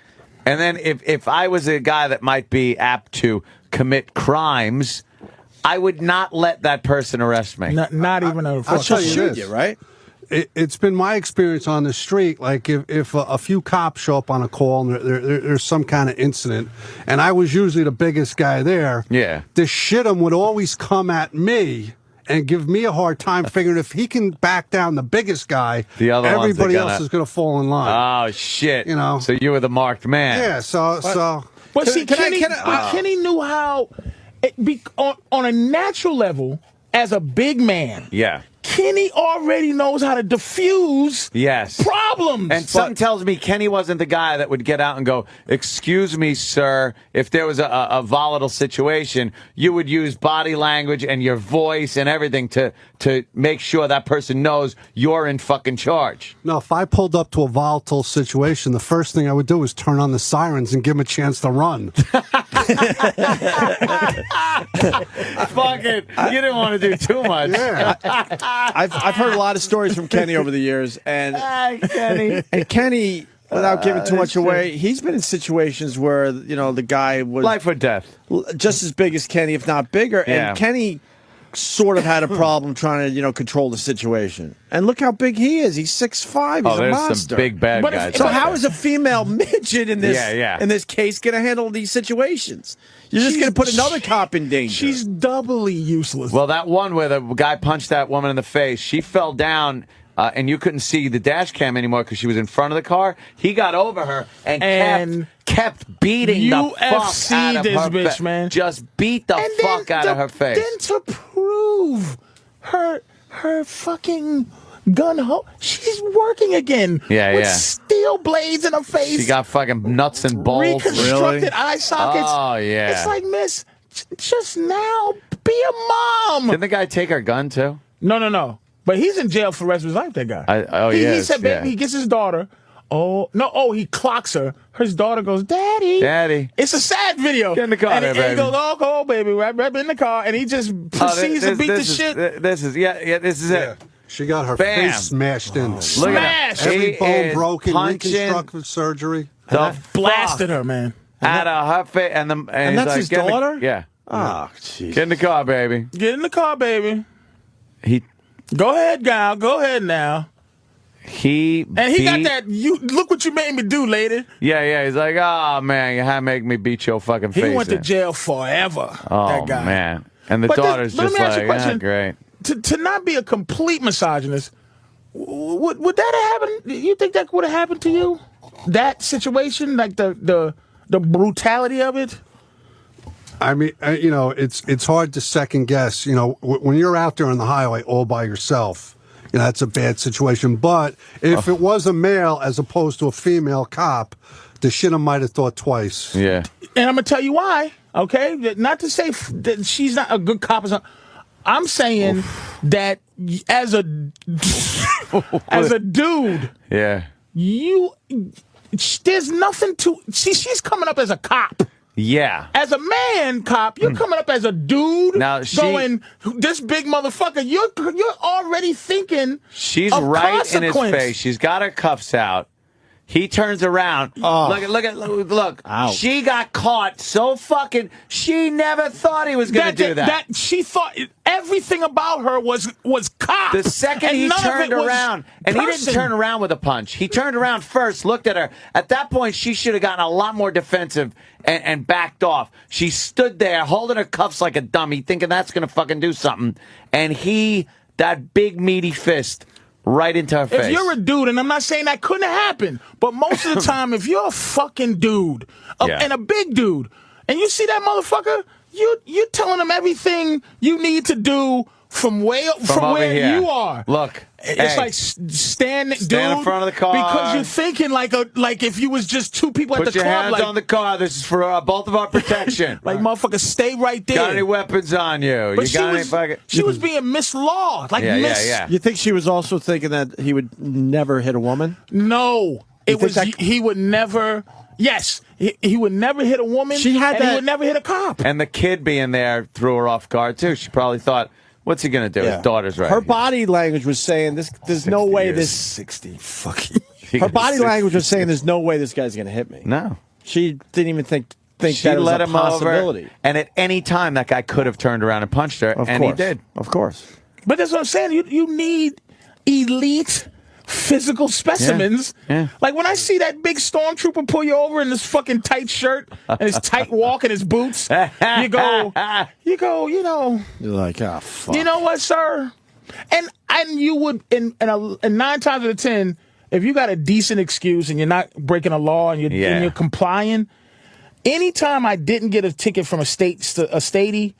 And then if I was a guy that might be apt to commit crimes, I would not let that person arrest me. Not even a I'll tell you shoot this. you, right? It's been my experience on the street, like if a few cops show up on a call and there's some kind of incident, and I was usually the biggest guy there, the shitum would always come at me and give me a hard time figuring if he can back down the biggest guy, everybody else is going to fall in line. Oh, shit. You know? So you were the marked man. Yeah, so... But see, Kenny knew how, on a natural level, as a big man. Yeah. Kenny already knows how to diffuse problems. And something tells me Kenny wasn't the guy that would get out and go, "Excuse me, sir, if there was a volatile situation, you would use body language and your voice and everything to make sure that person knows you're in fucking charge." No, if I pulled up to a volatile situation, the first thing I would do is turn on the sirens and give him a chance to run. Fuck it. You didn't want to do too much. Yeah. I've heard a lot of stories from Kenny over the years, and Kenny, without giving too much away, he's been in situations where the guy was life or death, just as big as Kenny, if not bigger, Yeah. and Kenny sort of had a problem trying to control the situation. And look how big he is. He's 6'5". He's a there's monster. some big bad guys. So how is a female midget in this in this case going to handle these situations? You're just going to put another cop in danger. She's doubly useless. Well, that one where the guy punched that woman in the face, she fell down, and you couldn't see the dash cam anymore because she was in front of the car. He got over her and kept beating the fuck out of this her bitch, man. Just beat the fuck out of her face. Then to prove her fucking gun she's working again. With steel blades in her face. She got fucking nuts and bolts. Reconstructed eye sockets. Oh, yeah. It's like, miss, just now be a mom. Didn't the guy take her gun, too? No. But he's in jail for the rest of his life, that guy. He said, baby, he gets his daughter. He clocks her. His daughter goes, Daddy. It's a sad video. Get in the car, and he goes, go, baby, right in the car. And he just proceeds to beat the shit. This is it. She got her face smashed in. Look at her. Every bone broken, reconstructive surgery. Blasted her, man. Out of her face. And that's his daughter? Yeah. Oh, jeez. Get in the car, baby. Get in the car, baby. Go ahead, gal. Go ahead now. He got that. Look what you made me do, lady. Yeah. He's like, oh man, you had to make me beat your fucking face. He went to jail forever. Oh that guy. Man, and the daughter's just like, great. To not be a complete misogynist, would that have happened? You think that would have happened to you? That situation, like the brutality of it. I mean, it's hard to second guess. When you're out there on the highway all by yourself, that's a bad situation. But if it was a male as opposed to a female cop, the shitter might have thought twice. Yeah. And I'm gonna tell you why. Okay, not to say that she's not a good cop or something. I'm saying that as a dude, there's nothing to see. She's coming up as a cop. Yeah. As a man cop, you're coming up as a dude. Now going, this big motherfucker. You're already thinking. She's right in his face. She's got her cuffs out. He turns around. Oh. Look. Ow. She got caught so fucking. She never thought he was going to do that. She thought everything about her was cop. The second he turned around, and he didn't turn around with a punch. He turned around first, looked at her. At that point, she should have gotten a lot more defensive and backed off. She stood there holding her cuffs like a dummy, thinking that's going to fucking do something. And that big meaty fist. Right into her face. If you're a dude, and I'm not saying that couldn't happen, but most of the time, if you're a fucking dude and a big dude, and you see that motherfucker, you're telling him everything you need to do from where you are. Look, it's like stand in front of the car because you're thinking like if you was just two people at the club. Put your hands on the car. This is for both of our protection. Motherfucker, stay right there. Got any weapons on you? But she was being mislawed. Yeah. You think she was also thinking that he would never hit a woman? No, he would never. Yes, he would never hit a woman. He would never hit a cop. And the kid being there threw her off guard too. She probably thought, what's he going to do? His daughter's right. Her body language was saying, there's no way this... 60 fucking... Her body language was saying, there's no way this guy's going to hit me. No. She didn't even think she that was let a him possibility. Over, and at any time, that guy could have turned around and punched her, and he did. Of course. But that's what I'm saying. You need elite physical specimens. Yeah. Like when I see that big stormtrooper pull you over in this fucking tight shirt and his tight walk and his boots, you go, You're like, oh, fuck. You know what, sir? And you would, and 9 times out of 10, if you got a decent excuse and you're not breaking a law and you're complying, anytime I didn't get a ticket from a statey,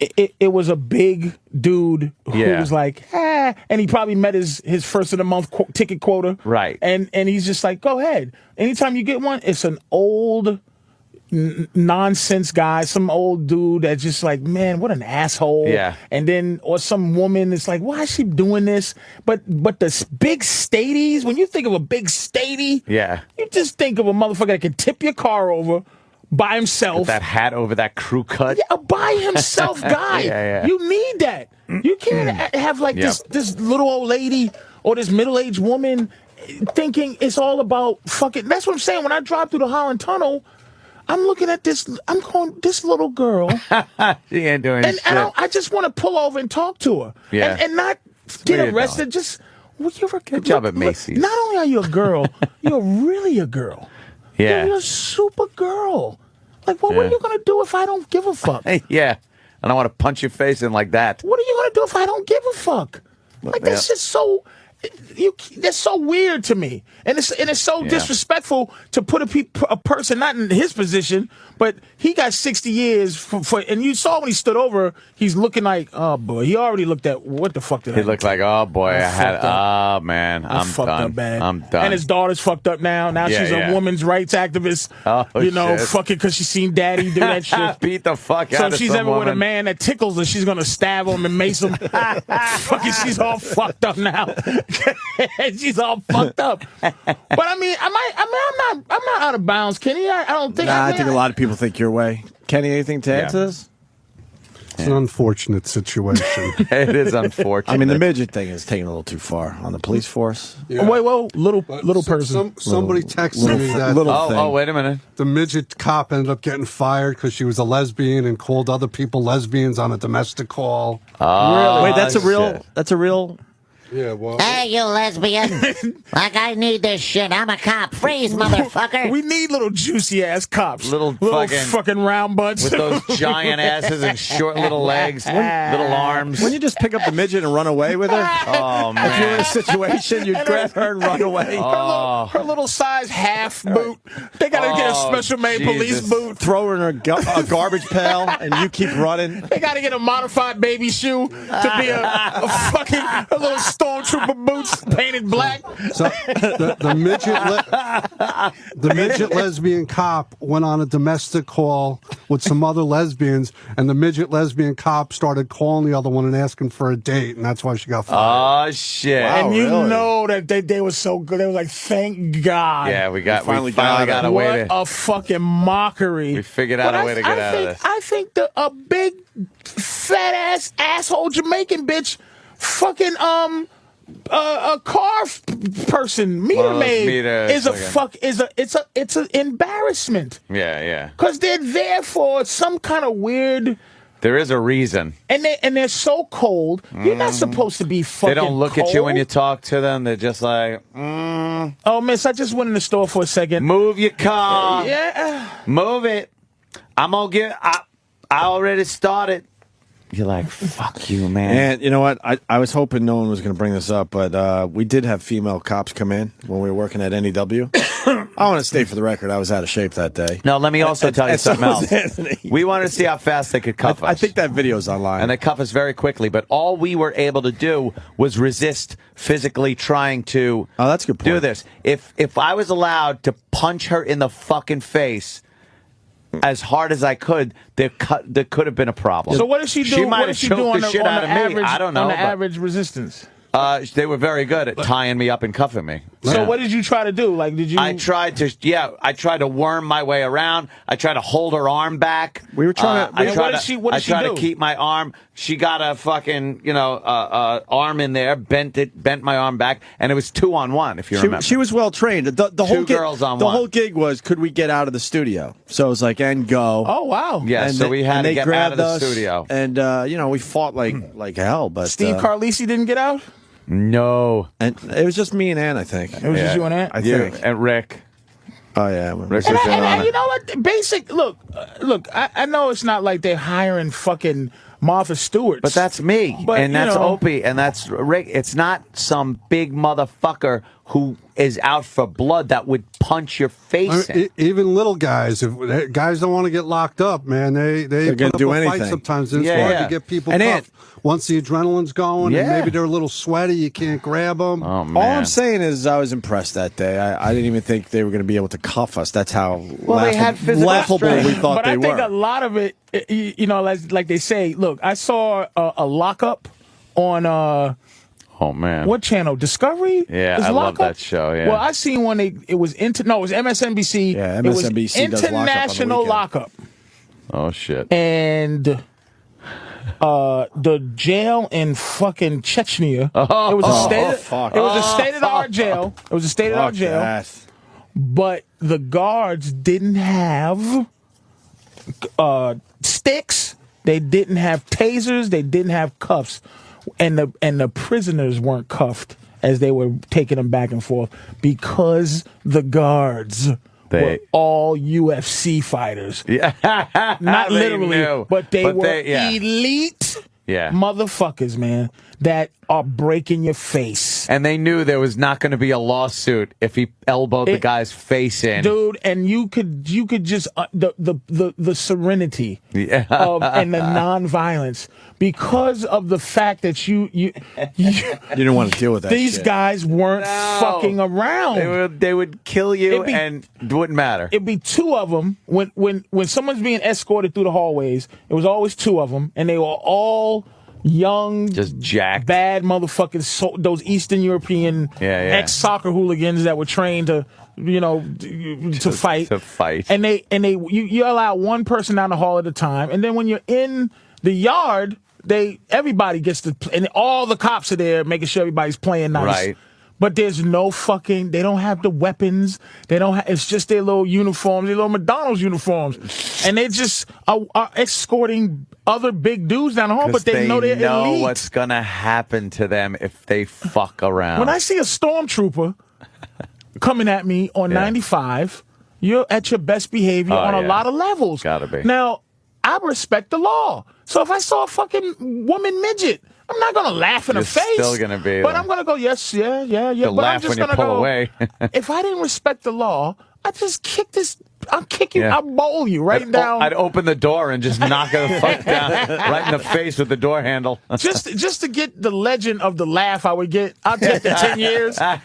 it was a big dude who was like, and he probably met his first of the month ticket quota. Right. And he's just like, go ahead. Anytime you get one, it's an old nonsense guy, some old dude that's just like, man, what an asshole. Yeah. And then, or some woman that's like, why is she doing this? But the big stadies, when you think of a big statey, you just think of a motherfucker that can tip your car over by himself. With that hat over that crew cut. Yeah, a by himself guy. You need that. You can't have like this little old lady or this middle-aged woman thinking it's all about fucking. That's what I'm saying. When I drive through the Holland Tunnel, I'm looking at this. I'm going, this little girl. She ain't doing shit. And I just want to pull over and talk to her. Yeah. And not get arrested. Just, well, you're a good job at Macy's. Not only are you a girl, you're really a girl. Yeah. You're a super girl. Like, what are you going to do if I don't give a fuck? Yeah. And I want to punch your face in like that. What are you going to do if I don't give a fuck? Like, that's just so... that's so weird to me, and it's so disrespectful to put a person not in his position, but he got 60 years for and you saw when he stood over, he's looking like, oh boy, he already looked at what the fuck did he looked like, oh boy, oh man, I'm fucked done. up, man. I'm done. And his daughter's fucked up now. Now she's a woman's rights activist. Oh, fucking because she seen daddy do that shit. Beat the fuck out so of if she's some ever woman. with a man that tickles her, she's gonna stab him and mace him. Fucking, she's all fucked up now. She's all fucked up. But I mean, I'm not out of bounds, Kenny. I don't think. I think a lot of people think your way. Kenny, anything to add to this? It's an unfortunate situation. It is unfortunate. I mean, the midget thing is taking a little too far on the police force. Yeah. Wait, little person. Somebody texted me that. Oh, wait a minute. The midget cop ended up getting fired because she was a lesbian and called other people lesbians on a domestic call. Oh, really? Wait, that's a real. Yeah, well. Hey, you lesbian. Like, I need this shit. I'm a cop. Freeze, motherfucker. We need little juicy ass cops. Little fucking round butts. With those giant asses and short little legs, little arms. Wouldn't you just pick up the midget and run away with her? Oh, man. If you were in a situation, you'd grab her and run away. Her little size half boot. They gotta get a special made police boot. Throw her in a garbage pail, and you keep running. They gotta get a modified baby shoe to be a little stormtrooper boots painted black. So the midget lesbian cop went on a domestic call with some other lesbians, and the midget lesbian cop started calling the other one and asking for a date, and that's why she got fired. Oh shit! Wow, and you know that they were so good. They were like, thank God. Yeah, we finally got a way to. What a fucking mockery. We figured out a way to get out of this. I think a big fat asshole Jamaican bitch fucking a car person meter maid is it's an embarrassment. Yeah. Because they're there for some kind of weird. There is a reason. And they're so cold. You're not supposed to be fucking. They don't look cold. at you when you talk to them. They're just like, Oh, miss, I just went in the store for a second. Move your car. Yeah. Move it. I'm gonna get. I already started. You're like, fuck you, man. And you know what? I was hoping no one was going to bring this up, but we did have female cops come in when we were working at NEW. I want to state for the record, I was out of shape that day. No, let me also tell you something else. Anthony. We wanted to see how fast they could cuff us. I think that video's online. And they cuff us very quickly, but all we were able to do was resist physically trying to that's a good point. do this. If I was allowed to punch her in the fucking face as hard as I could, there could have been a problem. So what did she do? She might what have did she do choked on the the, shit on out the of me. average? I don't know. On the but, average resistance. they were very good at tying me up and cuffing me. So what did you try to do? Like, did you? I tried to worm my way around. I tried to hold her arm back. We were trying to. I tried what did she do? to keep my arm. She got a fucking arm in there, bent my arm back, and it was 2-on-1. If you remember, she was well trained. The whole girls on the one. whole gig was, could we get out of the studio? So it was like, and go. Oh wow. Yeah. And so we had to they get grabbed out of the us, studio. and we fought like hell. But Steve Carlisi didn't get out. No, and it was just me and Ann, I think. It was just you and Ann. I think. and Rick. Oh yeah, Rick And, was in on and it. you know what? Basic. Look. I know it's not like they're hiring fucking Martha Stewart. But that's me, But, and you that's know. Opie, and that's Rick. It's not some big motherfucker who is out for blood that would punch your face in. Even little guys, if guys don't want to get locked up, man, they gonna put do up a fight anything. sometimes. And it's hard to get people cuffed. Once the adrenaline's going, and maybe they're a little sweaty, you can't grab them. Oh, man. All I'm saying is I was impressed that day. I didn't even think they were going to be able to cuff us. That's how they had physical laughable strength. we thought but they I think were. a lot of it, you know, like they say, look, I saw a lockup on Oh man, what channel? Discovery? Yeah, Is I love Lockup? that show. Yeah. Well, I seen one. It was MSNBC. Yeah, It was MSNBC does International Lockup Oh shit. and the jail in fucking Chechnya. It was a state. Fuck. It was a state of the art jail. It was a state of the art jail. That. But the guards didn't have sticks. They didn't have tasers. They didn't have cuffs, and the prisoners weren't cuffed as they were taking them back and forth because the guards were all UFC fighters. Yeah, Not They literally, knew. but they were yeah. elite Yeah. motherfuckers, man, that are breaking your face. And they knew there was not going to be a lawsuit if he elbowed the guy's face in. Dude, and you could just the serenity Yeah. and the nonviolence because of the fact that you didn't want to deal with that. These shit. guys weren't fucking around. They would kill you and it wouldn't matter. It'd be two of them when someone's being escorted through the hallways. It was always two of them, and they were all young, just jacked, bad motherfuckers. Those Eastern European ex-soccer hooligans that were trained to, to fight. To fight. And you allow one person down the hall at a time, and then when you're in the yard, everybody gets to, and all the cops are there making sure everybody's playing nice. Right. But there's no fucking, they don't have the weapons. It's just their little uniforms, their little McDonald's uniforms. And they just are escorting other big dudes down the hall, but they know they're elite. What's going to happen to them if they fuck around. When I see a stormtrooper coming at me on 95, you're at your best behavior on a lot of levels. Gotta be. Now, I respect the law. So if I saw a fucking woman midget, I'm not going to laugh in her face. Still going to be. But I'm going to go, yes, yeah. You'll But laugh I'm just when you gonna pull go, away. if I didn't respect the law, I'd just kick this. I'll kick you. Yeah. I'll bowl you right down. I'd open the door and just knock her the fuck down right in the face with the door handle. just to get the legend of the laugh I would get, I'll take the 10 years. But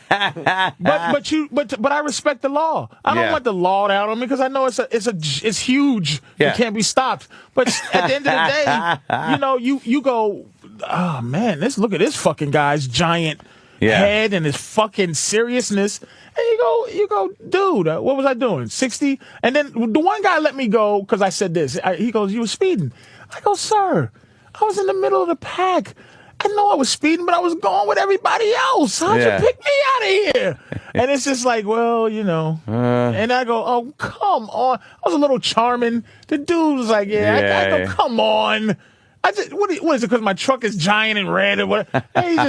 I respect the law. I don't want the law down on me because I know it's huge. Yeah. It can't be stopped. But at the end of the day, you go, oh man, look at this fucking guy's giant head and his fucking seriousness. And you go, dude, what was I doing? 60? And then the one guy let me go because I said this. He goes, you were speeding. I go, sir, I was in the middle of the pack. I know I was speeding, but I was going with everybody else. How'd you pick me out of here? And it's just like, well, and I go, oh, come on. I was a little charming. The dude was like, I go, come on. What is it? Because my truck is giant and red or what? And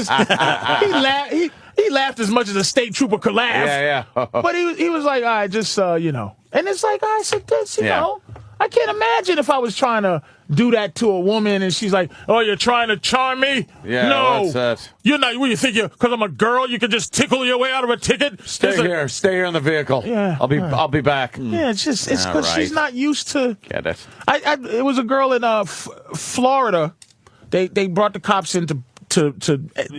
he laughed as much as a state trooper could laugh. Yeah. But he was like, all right, just And it's like, I said this, you know. I can't imagine if I was trying to do that to a woman and she's like, oh, you're trying to charm me? Yeah, no. what's that? You're not, what do you think, because I'm a girl, you can just tickle your way out of a ticket? Stay here in the vehicle. Yeah. I'll be back. Yeah, it's because she's not used to. Get it. It was a girl in Florida. They brought the cops in to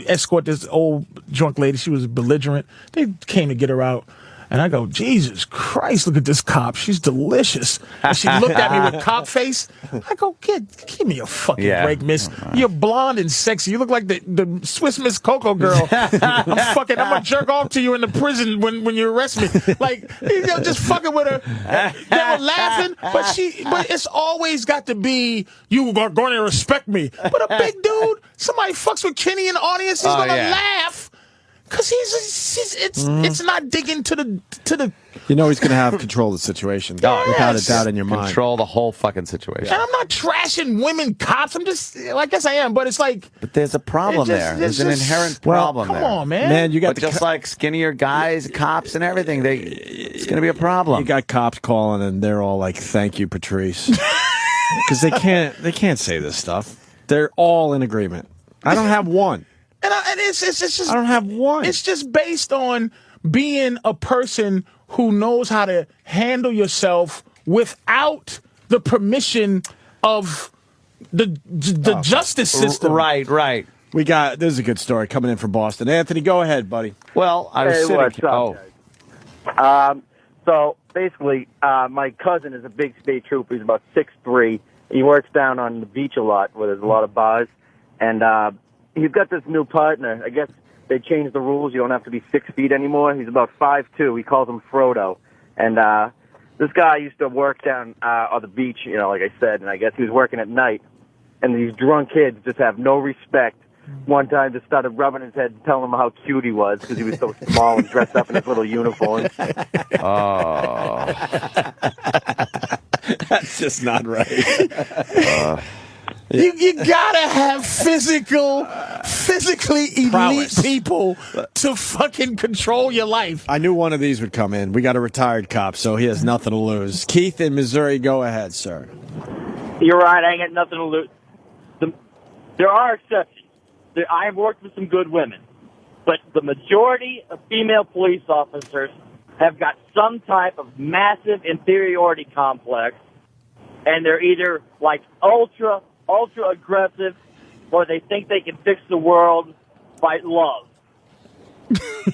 escort this old drunk lady. She was belligerent. They came to get her out. And I go, Jesus Christ, look at this cop. She's delicious. And she looked at me with cop face. I go, give me a fucking break, miss. You're blonde and sexy. You look like the Swiss Miss Coco girl. I'm going to jerk off to you in the prison when you arrest me. Like, just fucking with her. They were laughing, but it's always got to be, you are going to respect me. But a big dude, somebody fucks with Kenny in the audience, he's going to laugh. Because it's not digging to the. He's going to have control of the situation without a doubt in your mind. Control the whole fucking situation. And I'm not trashing women cops. I'm just, I guess I am, but it's like. But there's a problem there. There's an inherent problem there. Come on, man. Man, you got just like skinnier guys, cops, and everything. It's going to be a problem. You got cops calling, and they're all like, "Thank you, Patrice," because they can't say this stuff. They're all in agreement. I don't have one. And it's just I don't have one. It's just based on being a person who knows how to handle yourself without the permission of the justice system. Right. This is a good story coming in from Boston. Anthony, go ahead, buddy. Well, I was Hey, sitting. what's up, guys? So basically, my cousin is a big state trooper. He's about 6'3". He works down on the beach a lot where there's a lot of bars. And he's got this new partner. I guess they changed the rules. You don't have to be 6 feet anymore. He's about 5'2". He calls him Frodo. And this guy used to work down on the beach, like I said, and I guess he was working at night. And these drunk kids just have no respect. One time just started rubbing his head and telling him how cute he was because he was so small and dressed up in his little uniform. Oh. That's just not right. You gotta have physically elite Prowess. people to fucking control your life. I knew one of these would come in. We got a retired cop, so he has nothing to lose. Keith in Missouri, go ahead, sir. You're right. I ain't got nothing to lose. There are exceptions. I've worked with some good women, but the majority of female police officers have got some type of massive inferiority complex, and they're either like ultra aggressive, or they think they can fix the world by love.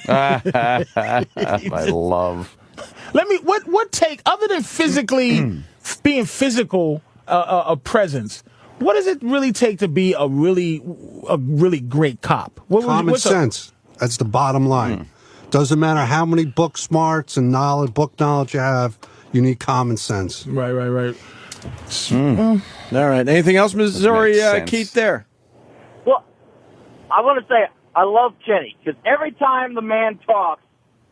By love. What take other than physically being physical a presence? What does it really take to be a really great cop? Common sense. That's the bottom line. Doesn't matter how many book smarts and book knowledge you have. You need common sense. Right. All right. Anything else, Missouri, Makes sense. Keith, there? Well, I want to say I love Kenny because every time the man talks,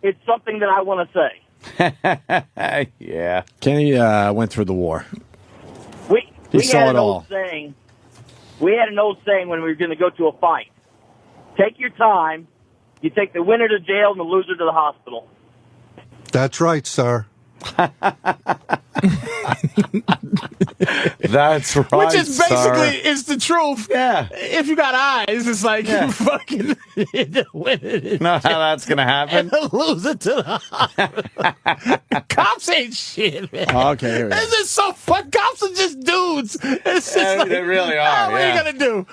it's something that I want to say. Yeah. Kenny went through the war. We saw had it an all. old saying. We had an old saying when we were going to go to a fight. Take your time. You take the winner to jail and the loser to the hospital. That's right, sir. That's right. Which is basically sir. it's the truth. Yeah. If you got eyes, it's like you fucking win it. Know how that's gonna happen? And lose it to the hospital. Cops ain't shit, man. Oh, okay, here we go. This is so fun. Cops are just dudes. It's just like, they really are. What are you gonna do?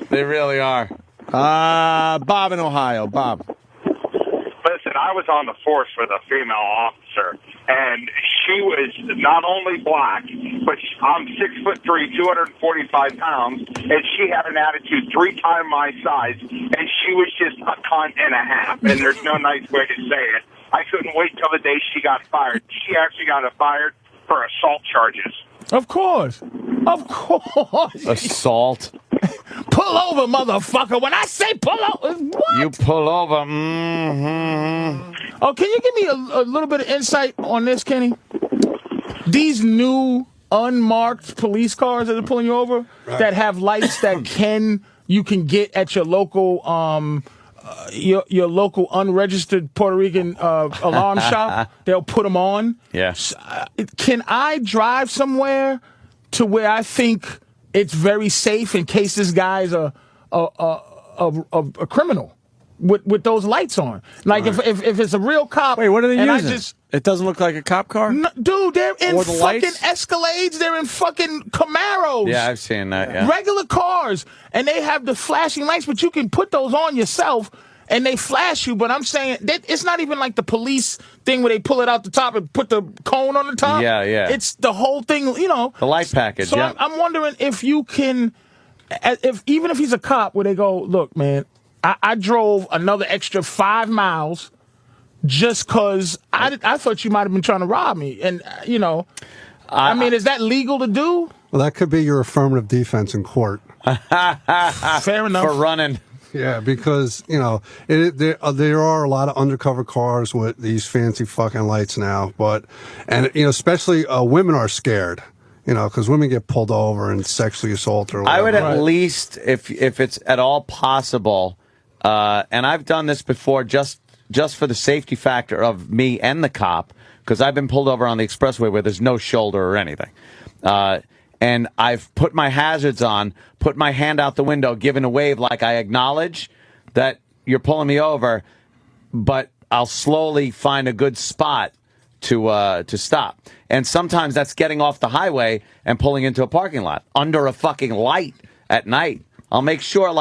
They really are. Bob in Ohio. Bob. Listen, I was on the force with a female officer, and she was not only black, but I'm 6'3", 245 pounds, and she had an attitude 3 times my size, and she was just a cunt and a half, and there's no nice way to say it. I couldn't wait till the day she got fired. She actually got fired for assault charges. Of course. Assault. Pull over, motherfucker. When I say pull over, what? You pull over. Mm-hmm. Oh, can you give me a little bit of insight on this, Kenny? These new unmarked police cars that are pulling you over that have lights that you can get at your local your local unregistered Puerto Rican alarm shop. They'll put them on. Yeah. Can I drive somewhere to where I think it's very safe in case this guy's a criminal with those lights on? Like if it's a real cop. Wait, what are they and using? It doesn't look like a cop car? No, dude, they're in Or the fucking lights? Escalades. They're in fucking Camaros. Yeah, I've seen that. Yeah. Regular cars. And they have the flashing lights, but you can put those on yourself and they flash you. But I'm saying it's not even like the police thing where they pull it out the top and put the cone on the top. Yeah. It's the whole thing, The light package. So Yeah. I'm wondering if you can, even if he's a cop, where they go, look, man, I drove another extra 5 miles just because I thought you might have been trying to rob me. And, I mean, is that legal to do? Well, that could be your affirmative defense in court. Fair enough. For running. Yeah, because, there are a lot of undercover cars with these fancy fucking lights now. Especially women are scared, because women get pulled over and sexually assaulted or whatever. I would at least, if it's at all possible, and I've done this before just for the safety factor of me and the cop, because I've been pulled over on the expressway where there's no shoulder or anything. And I've put my hazards on, put my hand out the window, given a wave like I acknowledge that you're pulling me over, but I'll slowly find a good spot to stop. And sometimes that's getting off the highway and pulling into a parking lot under a fucking light at night. I'll make sure,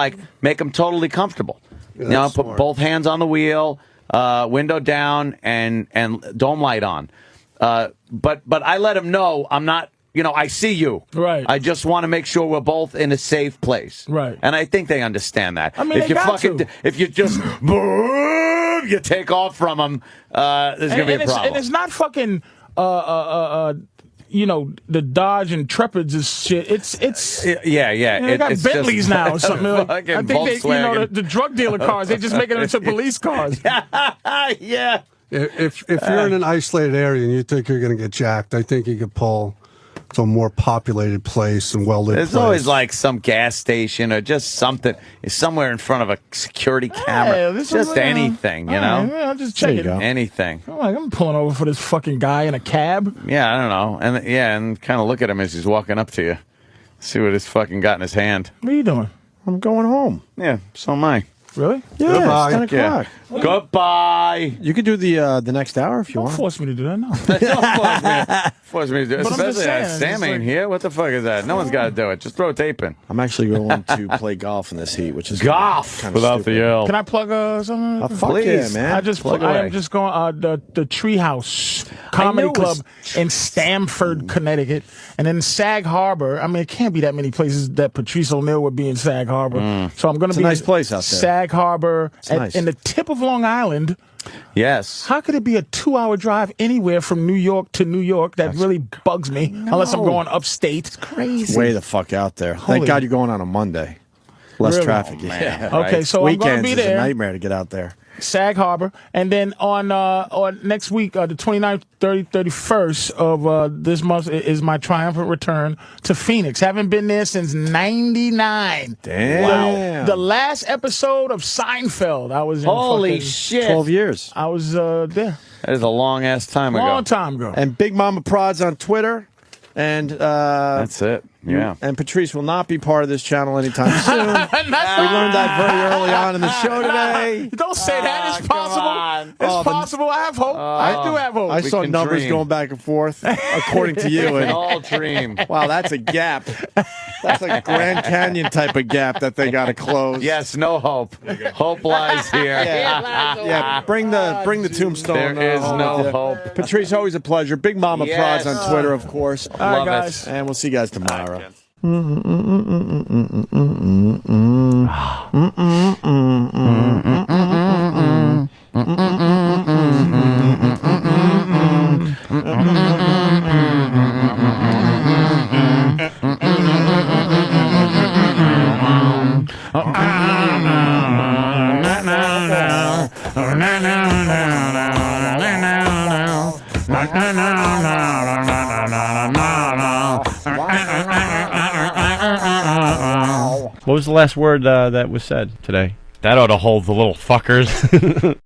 make them totally comfortable. Yeah, put both hands on the wheel, window down, and dome light on. But I let them know I'm not. I see you. Right. I just want to make sure we're both in a safe place. Right. And I think they understand that. I mean, if you just you take off from them, there's gonna be a problem. And it's not fucking the Dodge Intrepids is shit. It's yeah. They got it's Bentleys just, now or something. I think Volkswagen. the drug dealer cars. They just make them into police cars. Yeah. If you're in an isolated area and you think you're going to get jacked, I think you could pull to a more populated place and well-lit place. There's always some gas station or just something somewhere in front of a security camera. Just anything, I'll just check it. Anything. I'm pulling over for this fucking guy in a cab. Yeah, I don't know. And kind of look at him as he's walking up to you. See what he's fucking got in his hand. What are you doing? I'm going home. Yeah, so am I. Really? Yeah, Goodbye. it's 10 o'clock. Yeah. Goodbye. You could do the next hour if you Don't want. force me to do that, no. Don't force me to do it. But I'm just Especially that saying, Sam ain't here. What the fuck is that? No one's got to do it. Just throw a tape in. I'm actually going to play golf in this heat, which is Golf kind of without stupid. the L. Can I plug something? Fuck Please. yeah, man. I am just going the Treehouse Comedy knew it was- Club in Stamford, Connecticut, and then Sag Harbor. I mean, it can't be that many places that Patrice Oneal would be in Sag Harbor. So I'm going to be a nice place out there. Sag Harbor, nice. in the tip of Long Island. Yes. How could it be a 2-hour drive anywhere from New York to New York? That really bugs me. Unless I'm going upstate. It's crazy. Way the fuck out there. Holy- Thank God you're going on a Monday. Less Really? traffic. man. Yeah. Okay, so I'm going Weekends to be is a there. nightmare to get out there. Sag Harbor, and then on next week, the 29th, 30th, 31st of this month is my triumphant return to Phoenix. Haven't been there since '99. Damn. Wow. The last episode of Seinfeld, I was in. Holy fucking- shit. 12 years. I was there. That is a long ass time ago. Long time ago. And Big Mama Prod's on Twitter. And That's it. Yeah. And Patrice will not be part of this channel anytime soon. We learned that very early on in the show today. Don't say that. It's come possible. on. It's possible. I have hope. I do have hope. I saw can numbers dream. going back and forth, according to you. We And all dream. wow, that's a gap. That's a Grand Canyon type of gap that they got to close. Yes, no hope. Hope lies here. Yeah, bring the tombstone. There is no with you. hope. Patrice, always a pleasure. Big Mama Yes. Prod's on Twitter, of course. All right, Love guys. And we'll see you guys tomorrow. What was the last word that was said today? That ought to hold the little fuckers.